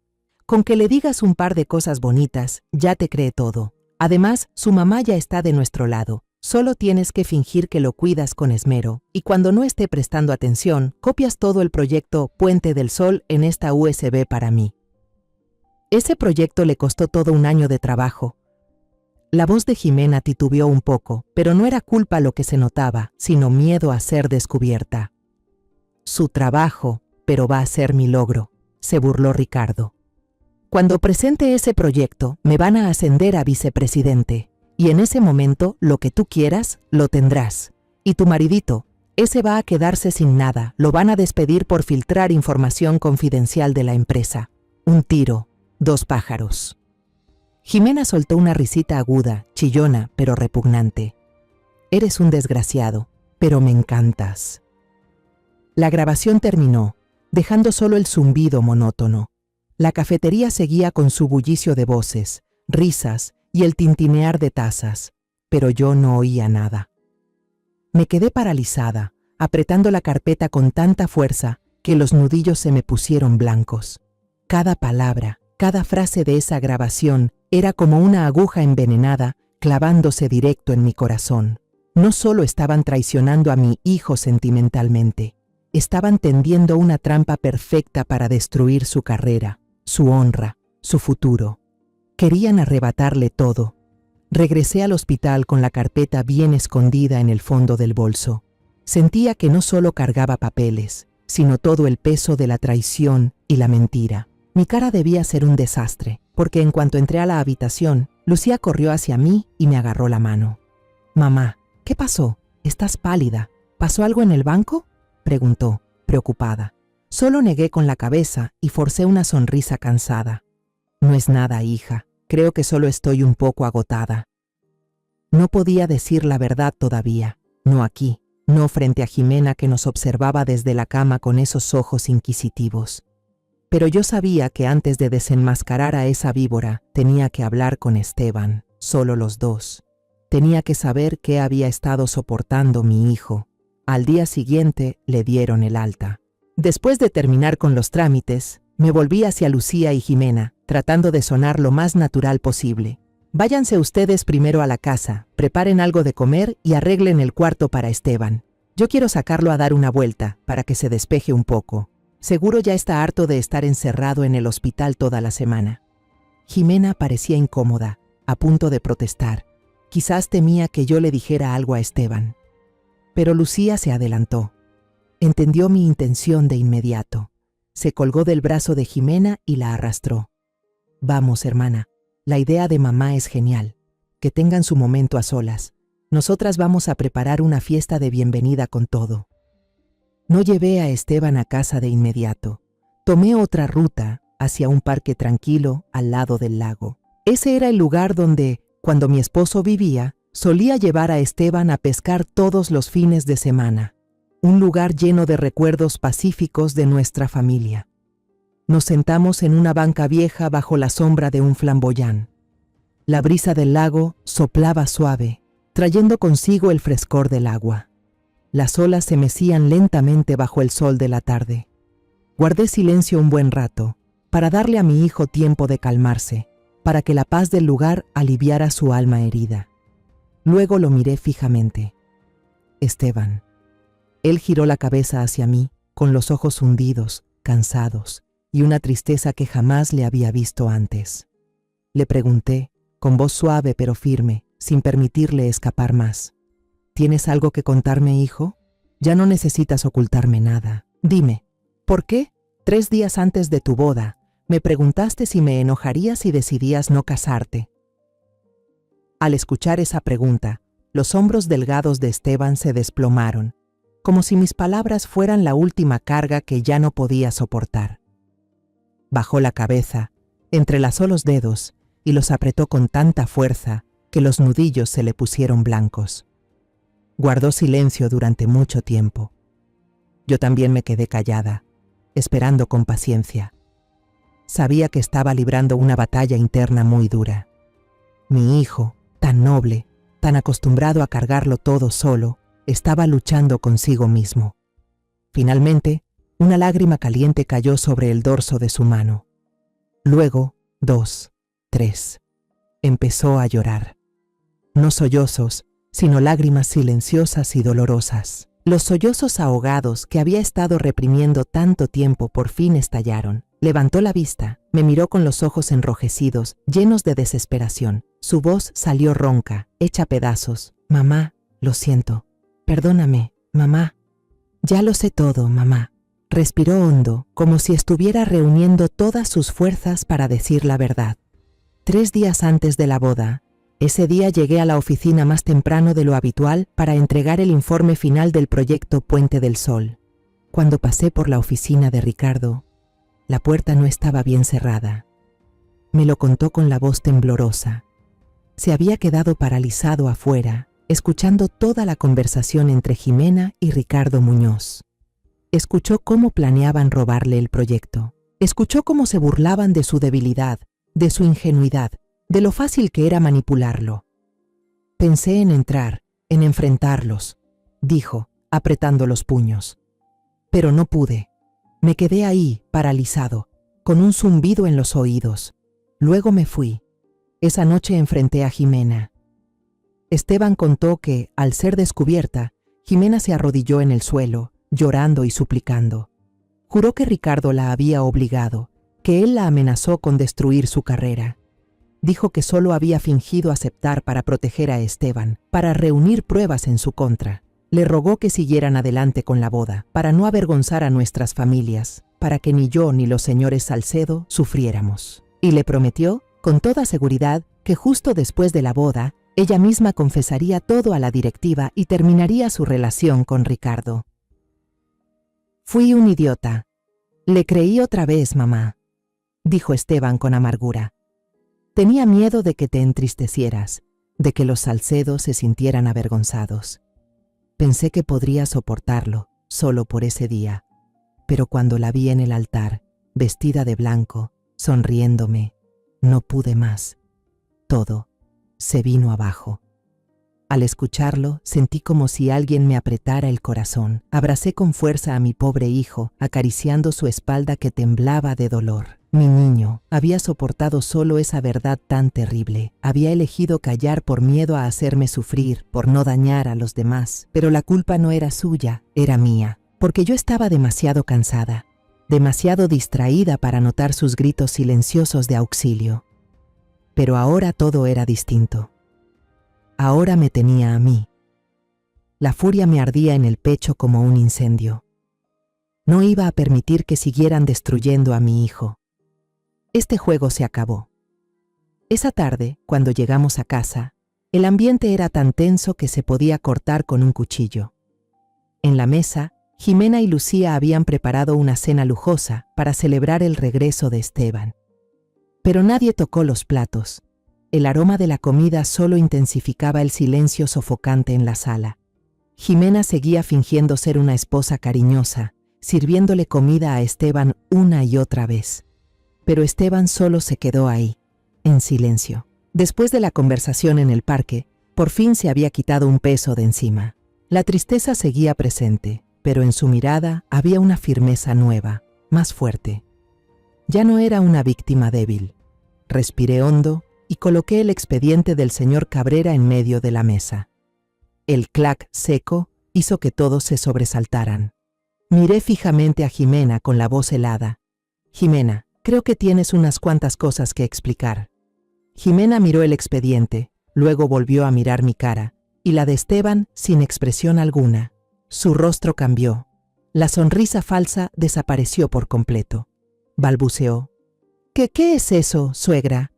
Con que le digas un par de cosas bonitas, ya te cree todo. Además, su mamá ya está de nuestro lado. Solo tienes que fingir que lo cuidas con esmero, y cuando no esté prestando atención, copias todo el proyecto Puente del Sol en esta USB para mí. Ese proyecto le costó todo un año de trabajo. La voz de Jimena titubeó un poco, pero no era culpa lo que se notaba, sino miedo a ser descubierta. Su trabajo, pero va a ser mi logro, se burló Ricardo. Cuando presente ese proyecto, me van a ascender a vicepresidente, y en ese momento, lo que tú quieras, lo tendrás. Y tu maridito, ese va a quedarse sin nada, lo van a despedir por filtrar información confidencial de la empresa. Un tiro, dos pájaros. Jimena soltó una risita aguda, chillona, pero repugnante. Eres un desgraciado, pero me encantas. La grabación terminó, dejando solo el zumbido monótono. La cafetería seguía con su bullicio de voces, risas y el tintinear de tazas, pero yo no oía nada. Me quedé paralizada, apretando la carpeta con tanta fuerza que los nudillos se me pusieron blancos. Cada palabra, cada frase de esa grabación era como una aguja envenenada clavándose directo en mi corazón. No solo estaban traicionando a mi hijo sentimentalmente, estaban tendiendo una trampa perfecta para destruir su carrera, su honra, su futuro. Querían arrebatarle todo. Regresé al hospital con la carpeta bien escondida en el fondo del bolso. Sentía que no solo cargaba papeles, sino todo el peso de la traición y la mentira. Mi cara debía ser un desastre, porque en cuanto entré a la habitación, Lucía corrió hacia mí y me agarró la mano. «Mamá, ¿qué pasó? Estás pálida. ¿Pasó algo en el banco?», preguntó, preocupada. Solo negué con la cabeza y forcé una sonrisa cansada. «No es nada, hija. Creo que solo estoy un poco agotada». No podía decir la verdad todavía. No aquí, no frente a Jimena que nos observaba desde la cama con esos ojos inquisitivos. Pero yo sabía que antes de desenmascarar a esa víbora, tenía que hablar con Esteban, solo los dos. Tenía que saber qué había estado soportando mi hijo. Al día siguiente le dieron el alta. Después de terminar con los trámites, me volví hacia Lucía y Jimena, tratando de sonar lo más natural posible. «Váyanse ustedes primero a la casa, preparen algo de comer y arreglen el cuarto para Esteban. Yo quiero sacarlo a dar una vuelta, para que se despeje un poco. Seguro ya está harto de estar encerrado en el hospital toda la semana». Jimena parecía incómoda, a punto de protestar. Quizás temía que yo le dijera algo a Esteban. Pero Lucía se adelantó. Entendió mi intención de inmediato. Se colgó del brazo de Jimena y la arrastró. «Vamos, hermana, la idea de mamá es genial. Que tengan su momento a solas. Nosotras vamos a preparar una fiesta de bienvenida con todo». No llevé a Esteban a casa de inmediato. Tomé otra ruta hacia un parque tranquilo al lado del lago. Ese era el lugar donde, cuando mi esposo vivía, solía llevar a Esteban a pescar todos los fines de semana. Un lugar lleno de recuerdos pacíficos de nuestra familia. Nos sentamos en una banca vieja bajo la sombra de un flamboyán. La brisa del lago soplaba suave, trayendo consigo el frescor del agua. Las olas se mecían lentamente bajo el sol de la tarde. Guardé silencio un buen rato, para darle a mi hijo tiempo de calmarse, para que la paz del lugar aliviara su alma herida. Luego lo miré fijamente. «Esteban». Él giró la cabeza hacia mí, con los ojos hundidos, cansados, y una tristeza que jamás le había visto antes. Le pregunté, con voz suave pero firme, sin permitirle escapar más. ¿Tienes algo que contarme, hijo? Ya no necesitas ocultarme nada. Dime, ¿por qué? 3 días antes de tu boda, me preguntaste si me enojaría si decidías no casarte. Al escuchar esa pregunta, los hombros delgados de Esteban se desplomaron, como si mis palabras fueran la última carga que ya no podía soportar. Bajó la cabeza, entrelazó los dedos y los apretó con tanta fuerza que los nudillos se le pusieron blancos. Guardó silencio durante mucho tiempo. Yo también me quedé callada, esperando con paciencia. Sabía que estaba librando una batalla interna muy dura. Mi hijo, tan noble, tan acostumbrado a cargarlo todo solo, estaba luchando consigo mismo. Finalmente, una lágrima caliente cayó sobre el dorso de su mano. Luego, 2, 3. Empezó a llorar. No sollozos, sino lágrimas silenciosas y dolorosas. Los sollozos ahogados que había estado reprimiendo tanto tiempo por fin estallaron. Levantó la vista, me miró con los ojos enrojecidos, llenos de desesperación. Su voz salió ronca, hecha pedazos. Mamá, lo siento. Perdóname, mamá. Ya lo sé todo, mamá. Respiró hondo, como si estuviera reuniendo todas sus fuerzas para decir la verdad. 3 días antes de la boda, ese día llegué a la oficina más temprano de lo habitual para entregar el informe final del proyecto Puente del Sol. Cuando pasé por la oficina de Ricardo, la puerta no estaba bien cerrada. Me lo contó con la voz temblorosa. Se había quedado paralizado afuera, escuchando toda la conversación entre Jimena y Ricardo Muñoz. Escuchó cómo planeaban robarle el proyecto. Escuchó cómo se burlaban de su debilidad, de su ingenuidad, de lo fácil que era manipularlo. Pensé en entrar, en enfrentarlos, dijo, apretando los puños. Pero no pude. Me quedé ahí, paralizado, con un zumbido en los oídos. Luego me fui. Esa noche enfrenté a Jimena. Esteban contó que, al ser descubierta, Jimena se arrodilló en el suelo, llorando y suplicando. Juró que Ricardo la había obligado, que él la amenazó con destruir su carrera. Dijo que solo había fingido aceptar para proteger a Esteban, para reunir pruebas en su contra. Le rogó que siguieran adelante con la boda, para no avergonzar a nuestras familias, para que ni yo ni los señores Salcedo sufriéramos. Y le prometió, con toda seguridad, que justo después de la boda, ella misma confesaría todo a la directiva y terminaría su relación con Ricardo. Fui un idiota. Le creí otra vez, mamá, dijo Esteban con amargura. Tenía miedo de que te entristecieras, de que los Salcedo se sintieran avergonzados. Pensé que podría soportarlo, solo por ese día, pero cuando la vi en el altar, vestida de blanco, sonriéndome, no pude más. Todo se vino abajo. Al escucharlo, sentí como si alguien me apretara el corazón. Abracé con fuerza a mi pobre hijo, acariciando su espalda que temblaba de dolor. Mi niño había soportado solo esa verdad tan terrible. Había elegido callar por miedo a hacerme sufrir, por no dañar a los demás. Pero la culpa no era suya, era mía, porque yo estaba demasiado cansada, demasiado distraída para notar sus gritos silenciosos de auxilio. Pero ahora todo era distinto. Ahora me tenía a mí. La furia me ardía en el pecho como un incendio. No iba a permitir que siguieran destruyendo a mi hijo. Este juego se acabó. Esa tarde, cuando llegamos a casa, el ambiente era tan tenso que se podía cortar con un cuchillo. En la mesa, Jimena y Lucía habían preparado una cena lujosa para celebrar el regreso de Esteban. Pero nadie tocó los platos. El aroma de la comida solo intensificaba el silencio sofocante en la sala. Jimena seguía fingiendo ser una esposa cariñosa, sirviéndole comida a Esteban una y otra vez. Pero Esteban solo se quedó ahí, en silencio. Después de la conversación en el parque, por fin se había quitado un peso de encima. La tristeza seguía presente, pero en su mirada había una firmeza nueva, más fuerte. Ya no era una víctima débil. Respiré hondo y coloqué el expediente del señor Cabrera en medio de la mesa. El clac seco hizo que todos se sobresaltaran. Miré fijamente a Jimena con la voz helada. Jimena, creo que tienes unas cuantas cosas que explicar. Jimena miró el expediente, Luego volvió a mirar mi cara, y la de Esteban sin expresión alguna. Su rostro cambió. La sonrisa falsa desapareció por completo. Balbuceó. ¿Qué es eso, suegra?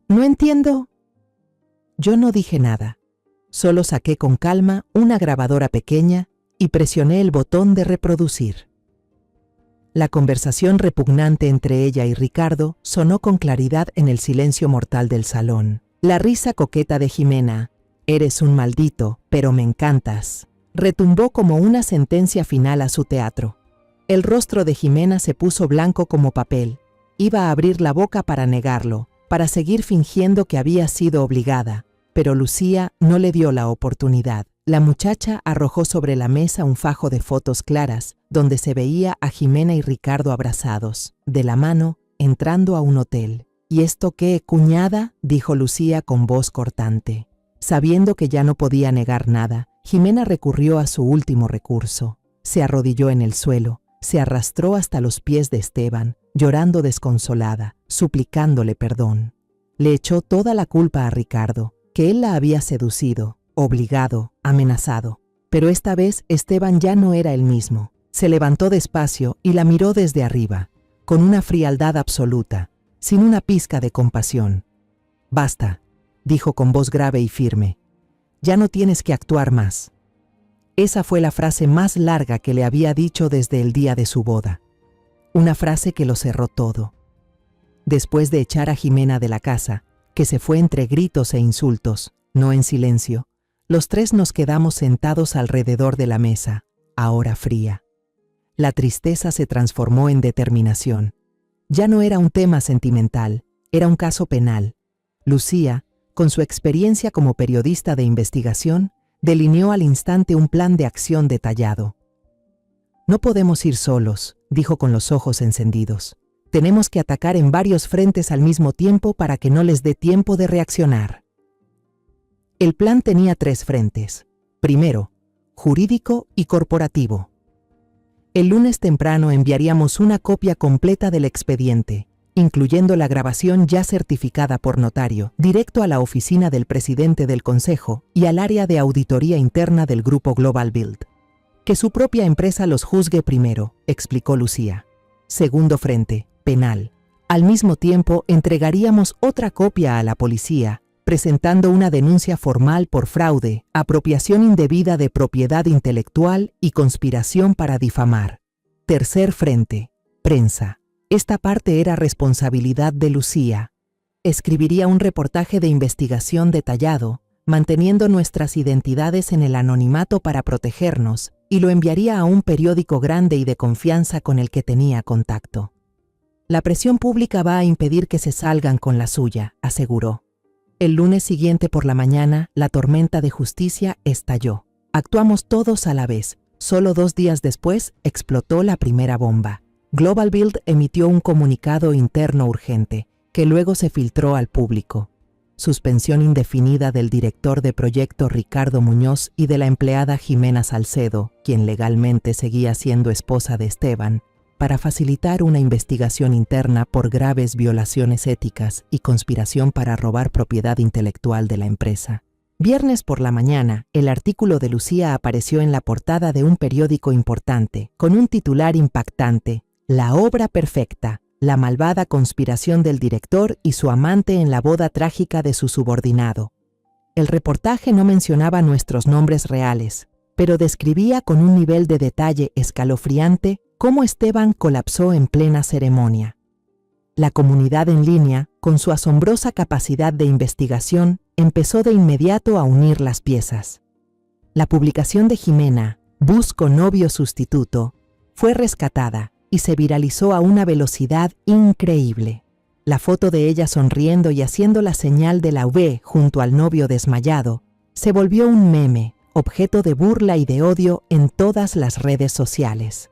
No entiendo. Yo no dije nada. Solo saqué con calma una grabadora pequeña y presioné el botón de reproducir. La conversación repugnante entre ella y Ricardo sonó con claridad en el silencio mortal del salón. La risa coqueta de Jimena, «Eres un maldito, pero me encantas», retumbó como una sentencia final a su teatro. El rostro de Jimena se puso blanco como papel. Iba a abrir la boca para negarlo, para seguir fingiendo que había sido obligada, pero Lucía no le dio la oportunidad. La muchacha arrojó sobre la mesa un fajo de fotos claras, donde se veía a Jimena y Ricardo abrazados, de la mano, entrando a un hotel. «¿Y esto qué, cuñada?», dijo Lucía con voz cortante. Sabiendo que ya no podía negar nada, Jimena recurrió a su último recurso. Se arrodilló en el suelo, se arrastró hasta los pies de Esteban, llorando desconsolada, suplicándole perdón. Le echó toda la culpa a Ricardo, que él la había seducido, obligado, amenazado. Pero esta vez Esteban ya no era el mismo. Se levantó despacio y la miró desde arriba, con una frialdad absoluta, sin una pizca de compasión. «Basta», dijo con voz grave y firme. «Ya no tienes que actuar más». Esa fue la frase más larga que le había dicho desde el día de su boda. Una frase que lo cerró todo. Después de echar a Jimena de la casa, que se fue entre gritos e insultos, no en silencio, los tres nos quedamos sentados alrededor de la mesa, ahora fría. La tristeza se transformó en determinación. Ya no era un tema sentimental, era un caso penal. Lucía, con su experiencia como periodista de investigación, delineó al instante un plan de acción detallado. «No podemos ir solos», dijo con los ojos encendidos. «Tenemos que atacar en varios frentes al mismo tiempo para que no les dé tiempo de reaccionar». El plan tenía 3 frentes. Primero, jurídico y corporativo. El lunes temprano enviaríamos una copia completa del expediente, incluyendo la grabación ya certificada por notario, directo a la oficina del presidente del Consejo y al área de auditoría interna del grupo Global Build. «Que su propia empresa los juzgue primero», explicó Lucía. Segundo frente, penal. Al mismo tiempo, entregaríamos otra copia a la policía, presentando una denuncia formal por fraude, apropiación indebida de propiedad intelectual y conspiración para difamar. Tercer frente, prensa. Esta parte era responsabilidad de Lucía. Escribiría un reportaje de investigación detallado, manteniendo nuestras identidades en el anonimato para protegernos, y lo enviaría a un periódico grande y de confianza con el que tenía contacto. «La presión pública va a impedir que se salgan con la suya», aseguró. El lunes siguiente por la mañana, la tormenta de justicia estalló. Actuamos todos a la vez. Solo 2 días después, explotó la primera bomba. Global Build emitió un comunicado interno urgente, que luego se filtró al público. Suspensión indefinida del director de proyecto Ricardo Muñoz y de la empleada Jimena Salcedo, quien legalmente seguía siendo esposa de Esteban, para facilitar una investigación interna por graves violaciones éticas y conspiración para robar propiedad intelectual de la empresa. Viernes por la mañana, el artículo de Lucía apareció en la portada de un periódico importante, con un titular impactante: «La obra perfecta, la malvada conspiración del director y su amante en la boda trágica de su subordinado». El reportaje no mencionaba nuestros nombres reales, pero describía con un nivel de detalle escalofriante cómo Esteban colapsó en plena ceremonia. La comunidad en línea, con su asombrosa capacidad de investigación, empezó de inmediato a unir las piezas. La publicación de Jimena, «Busco novio sustituto», fue rescatada y se viralizó a una velocidad increíble. La foto de ella sonriendo y haciendo la señal de la V junto al novio desmayado se volvió un meme, objeto de burla y de odio en todas las redes sociales.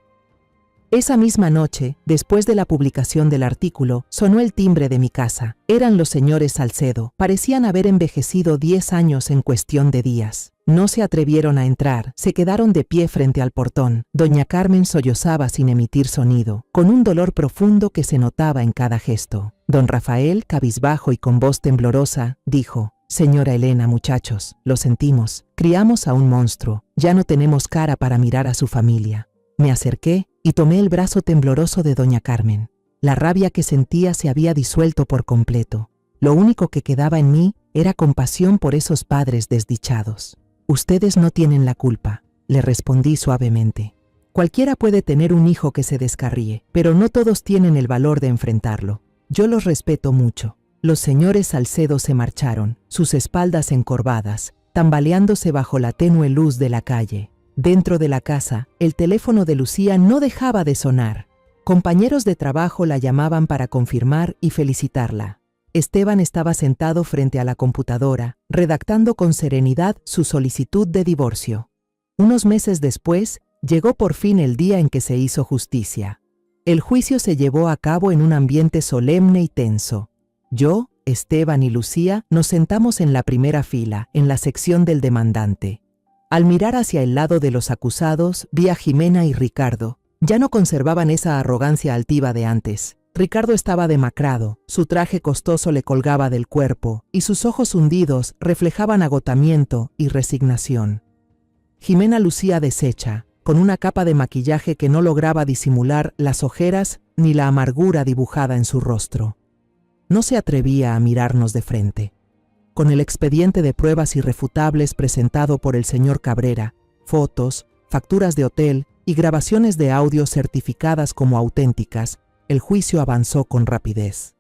Esa misma noche, después de la publicación del artículo, sonó el timbre de mi casa. Eran los señores Salcedo. Parecían haber envejecido 10 años en cuestión de días. No se atrevieron a entrar, se quedaron de pie frente al portón. Doña Carmen sollozaba sin emitir sonido, con un dolor profundo que se notaba en cada gesto. Don Rafael, cabizbajo y con voz temblorosa, dijo: Señora Elena, muchachos, lo sentimos. Criamos a un monstruo. Ya no tenemos cara para mirar a su familia. Me acerqué y tomé el brazo tembloroso de doña Carmen. La rabia que sentía se había disuelto por completo. Lo único que quedaba en mí era compasión por esos padres desdichados. Ustedes no tienen la culpa, le respondí suavemente. Cualquiera puede tener un hijo que se descarríe, pero no todos tienen el valor de enfrentarlo. Yo los respeto mucho. Los señores Salcedo se marcharon, sus espaldas encorvadas, tambaleándose bajo la tenue luz de la calle. Dentro de la casa, el teléfono de Lucía no dejaba de sonar. Compañeros de trabajo la llamaban para confirmar y felicitarla. Esteban estaba sentado frente a la computadora, redactando con serenidad su solicitud de divorcio. Unos meses después, llegó por fin el día en que se hizo justicia. El juicio se llevó a cabo en un ambiente solemne y tenso. Yo, Esteban y Lucía nos sentamos en la primera fila, en la sección del demandante. Al mirar hacia el lado de los acusados, vi a Jimena y Ricardo. Ya no conservaban esa arrogancia altiva de antes. Ricardo estaba demacrado, su traje costoso le colgaba del cuerpo y sus ojos hundidos reflejaban agotamiento y resignación. Jimena lucía deshecha, con una capa de maquillaje que no lograba disimular las ojeras ni la amargura dibujada en su rostro. No se atrevía a mirarnos de frente. Con el expediente de pruebas irrefutables presentado por el señor Cabrera, fotos, facturas de hotel y grabaciones de audio certificadas como auténticas, el juicio avanzó con rapidez.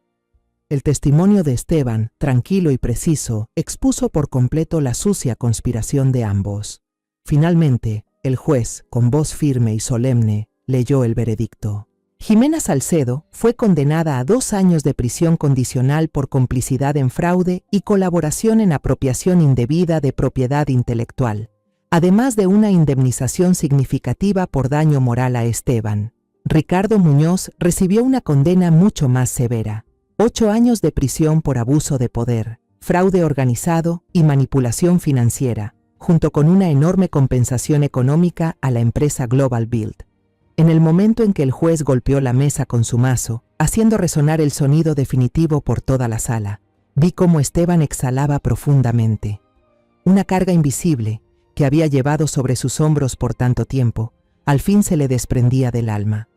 El testimonio de Esteban, tranquilo y preciso, expuso por completo la sucia conspiración de ambos. Finalmente, el juez, con voz firme y solemne, leyó el veredicto. Jimena Salcedo fue condenada a 2 años de prisión condicional por complicidad en fraude y colaboración en apropiación indebida de propiedad intelectual, además de una indemnización significativa por daño moral a Esteban. Ricardo Muñoz recibió una condena mucho más severa: 8 años de prisión por abuso de poder, fraude organizado y manipulación financiera, junto con una enorme compensación económica a la empresa Global Build. En el momento en que el juez golpeó la mesa con su mazo, haciendo resonar el sonido definitivo por toda la sala, vi cómo Esteban exhalaba profundamente. Una carga invisible, que había llevado sobre sus hombros por tanto tiempo, al fin se le desprendía del alma.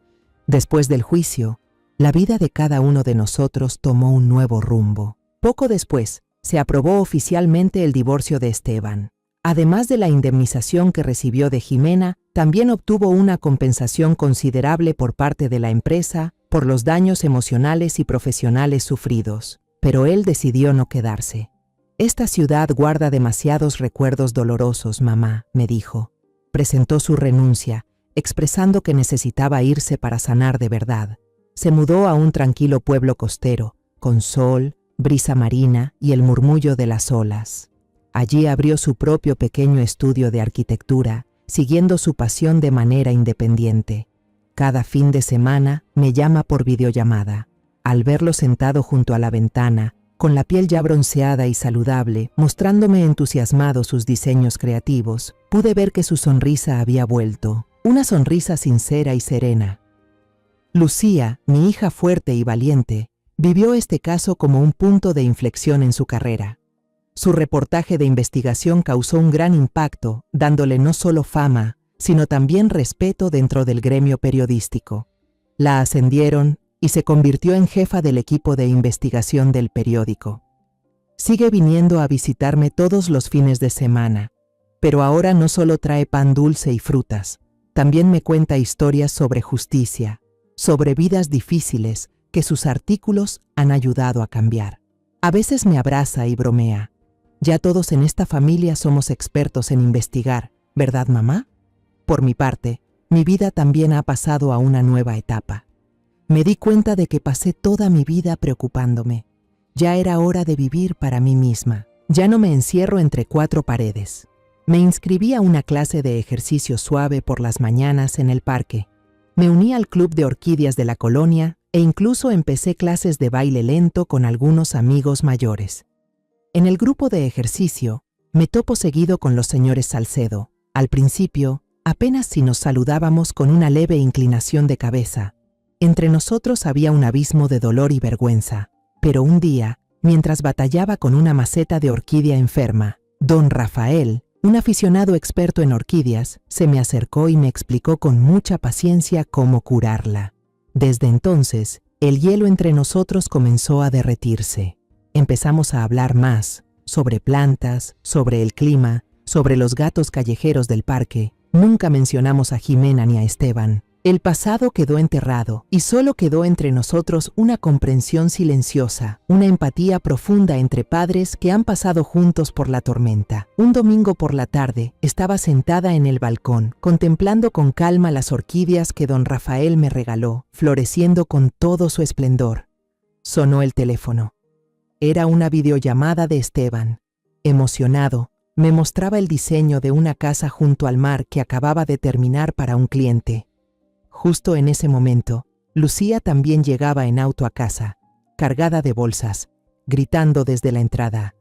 Después del juicio, la vida de cada uno de nosotros tomó un nuevo rumbo. Poco después, se aprobó oficialmente el divorcio de Esteban. Además de la indemnización que recibió de Jimena, también obtuvo una compensación considerable por parte de la empresa por los daños emocionales y profesionales sufridos. Pero él decidió no quedarse. «Esta ciudad guarda demasiados recuerdos dolorosos, mamá», me dijo. Presentó su renuncia, expresando que necesitaba irse para sanar de verdad. Se mudó a un tranquilo pueblo costero, con sol, brisa marina y el murmullo de las olas. Allí abrió su propio pequeño estudio de arquitectura, siguiendo su pasión de manera independiente. Cada fin de semana me llama por videollamada. Al verlo sentado junto a la ventana, con la piel ya bronceada y saludable, mostrándome entusiasmado sus diseños creativos, pude ver que su sonrisa había vuelto, una sonrisa sincera y serena. Lucía, mi hija fuerte y valiente, vivió este caso como un punto de inflexión en su carrera. Su reportaje de investigación causó un gran impacto, dándole no solo fama, sino también respeto dentro del gremio periodístico. La ascendieron y se convirtió en jefa del equipo de investigación del periódico. Sigue viniendo a visitarme todos los fines de semana, pero ahora no solo trae pan dulce y frutas, también me cuenta historias sobre justicia, sobre vidas difíciles que sus artículos han ayudado a cambiar. A veces me abraza y bromea. Ya todos en esta familia somos expertos en investigar, ¿verdad, mamá? Por mi parte, mi vida también ha pasado a una nueva etapa. Me di cuenta de que pasé toda mi vida preocupándome. Ya era hora de vivir para mí misma. Ya no me encierro entre 4 paredes. Me inscribí a una clase de ejercicio suave por las mañanas en el parque. Me uní al club de orquídeas de la colonia e incluso empecé clases de baile lento con algunos amigos mayores. En el grupo de ejercicio, me topo seguido con los señores Salcedo. Al principio, apenas si nos saludábamos con una leve inclinación de cabeza. Entre nosotros había un abismo de dolor y vergüenza, pero un día, mientras batallaba con una maceta de orquídea enferma. Don Rafael, un aficionado experto en orquídeas, se me acercó y me explicó con mucha paciencia cómo curarla. Desde entonces, el hielo entre nosotros comenzó a derretirse. Empezamos a hablar más, sobre plantas, sobre el clima, sobre los gatos callejeros del parque. Nunca mencionamos a Jimena ni a Esteban. El pasado quedó enterrado y solo quedó entre nosotros una comprensión silenciosa, una empatía profunda entre padres que han pasado juntos por la tormenta. Un domingo por la tarde estaba sentada en el balcón, contemplando con calma las orquídeas que don Rafael me regaló, floreciendo con todo su esplendor. Sonó el teléfono. Era una videollamada de Esteban. Emocionado, me mostraba el diseño de una casa junto al mar que acababa de terminar para un cliente. Justo en ese momento, Lucía también llegaba en auto a casa, cargada de bolsas, gritando desde la entrada: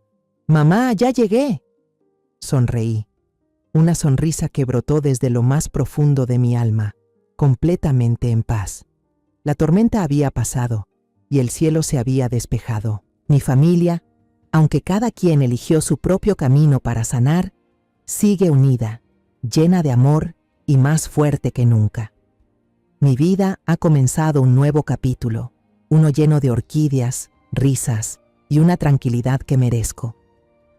«¡Mamá, ya llegué!». Sonreí, una sonrisa que brotó desde lo más profundo de mi alma, completamente en paz. La tormenta había pasado y el cielo se había despejado. Mi familia, aunque cada quien eligió su propio camino para sanar, sigue unida, llena de amor y más fuerte que nunca. Mi vida ha comenzado un nuevo capítulo, uno lleno de orquídeas, risas y una tranquilidad que merezco.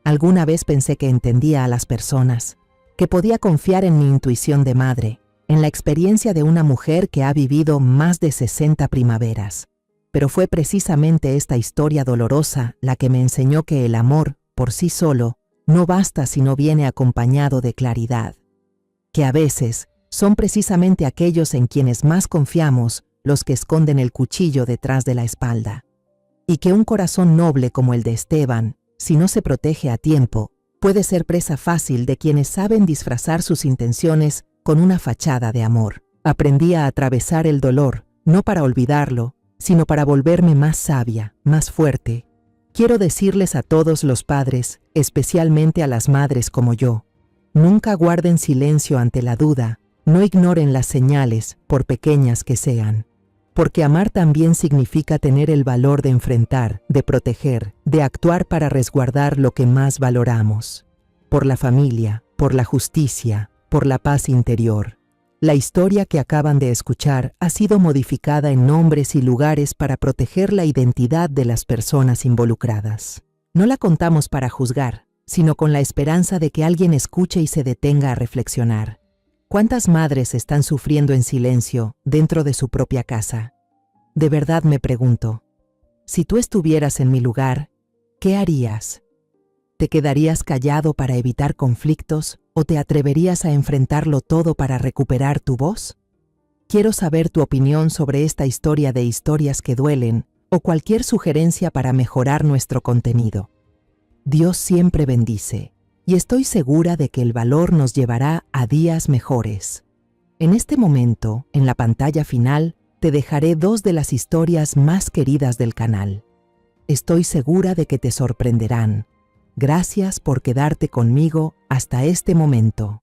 Alguna vez pensé que entendía a las personas, que podía confiar en mi intuición de madre, en la experiencia de una mujer que ha vivido más de 60 primaveras. Pero fue precisamente esta historia dolorosa la que me enseñó que el amor, por sí solo, no basta si no viene acompañado de claridad. Que a veces son precisamente aquellos en quienes más confiamos los que esconden el cuchillo detrás de la espalda. Y que un corazón noble como el de Esteban, si no se protege a tiempo, puede ser presa fácil de quienes saben disfrazar sus intenciones con una fachada de amor. Aprendí a atravesar el dolor, no para olvidarlo, sino para volverme más sabia, más fuerte. Quiero decirles a todos los padres, especialmente a las madres como yo: nunca guarden silencio ante la duda, no ignoren las señales, por pequeñas que sean. Porque amar también significa tener el valor de enfrentar, de proteger, de actuar para resguardar lo que más valoramos. Por la familia, por la justicia, por la paz interior. La historia que acaban de escuchar ha sido modificada en nombres y lugares para proteger la identidad de las personas involucradas. No la contamos para juzgar, sino con la esperanza de que alguien escuche y se detenga a reflexionar. ¿Cuántas madres están sufriendo en silencio dentro de su propia casa? De verdad me pregunto, si tú estuvieras en mi lugar, ¿qué harías? ¿Te quedarías callado para evitar conflictos o te atreverías a enfrentarlo todo para recuperar tu voz? Quiero saber tu opinión sobre esta historia de historias que duelen o cualquier sugerencia para mejorar nuestro contenido. Dios siempre bendice. Y estoy segura de que el valor nos llevará a días mejores. En este momento, en la pantalla final, te dejaré 2 de las historias más queridas del canal. Estoy segura de que te sorprenderán. Gracias por quedarte conmigo hasta este momento.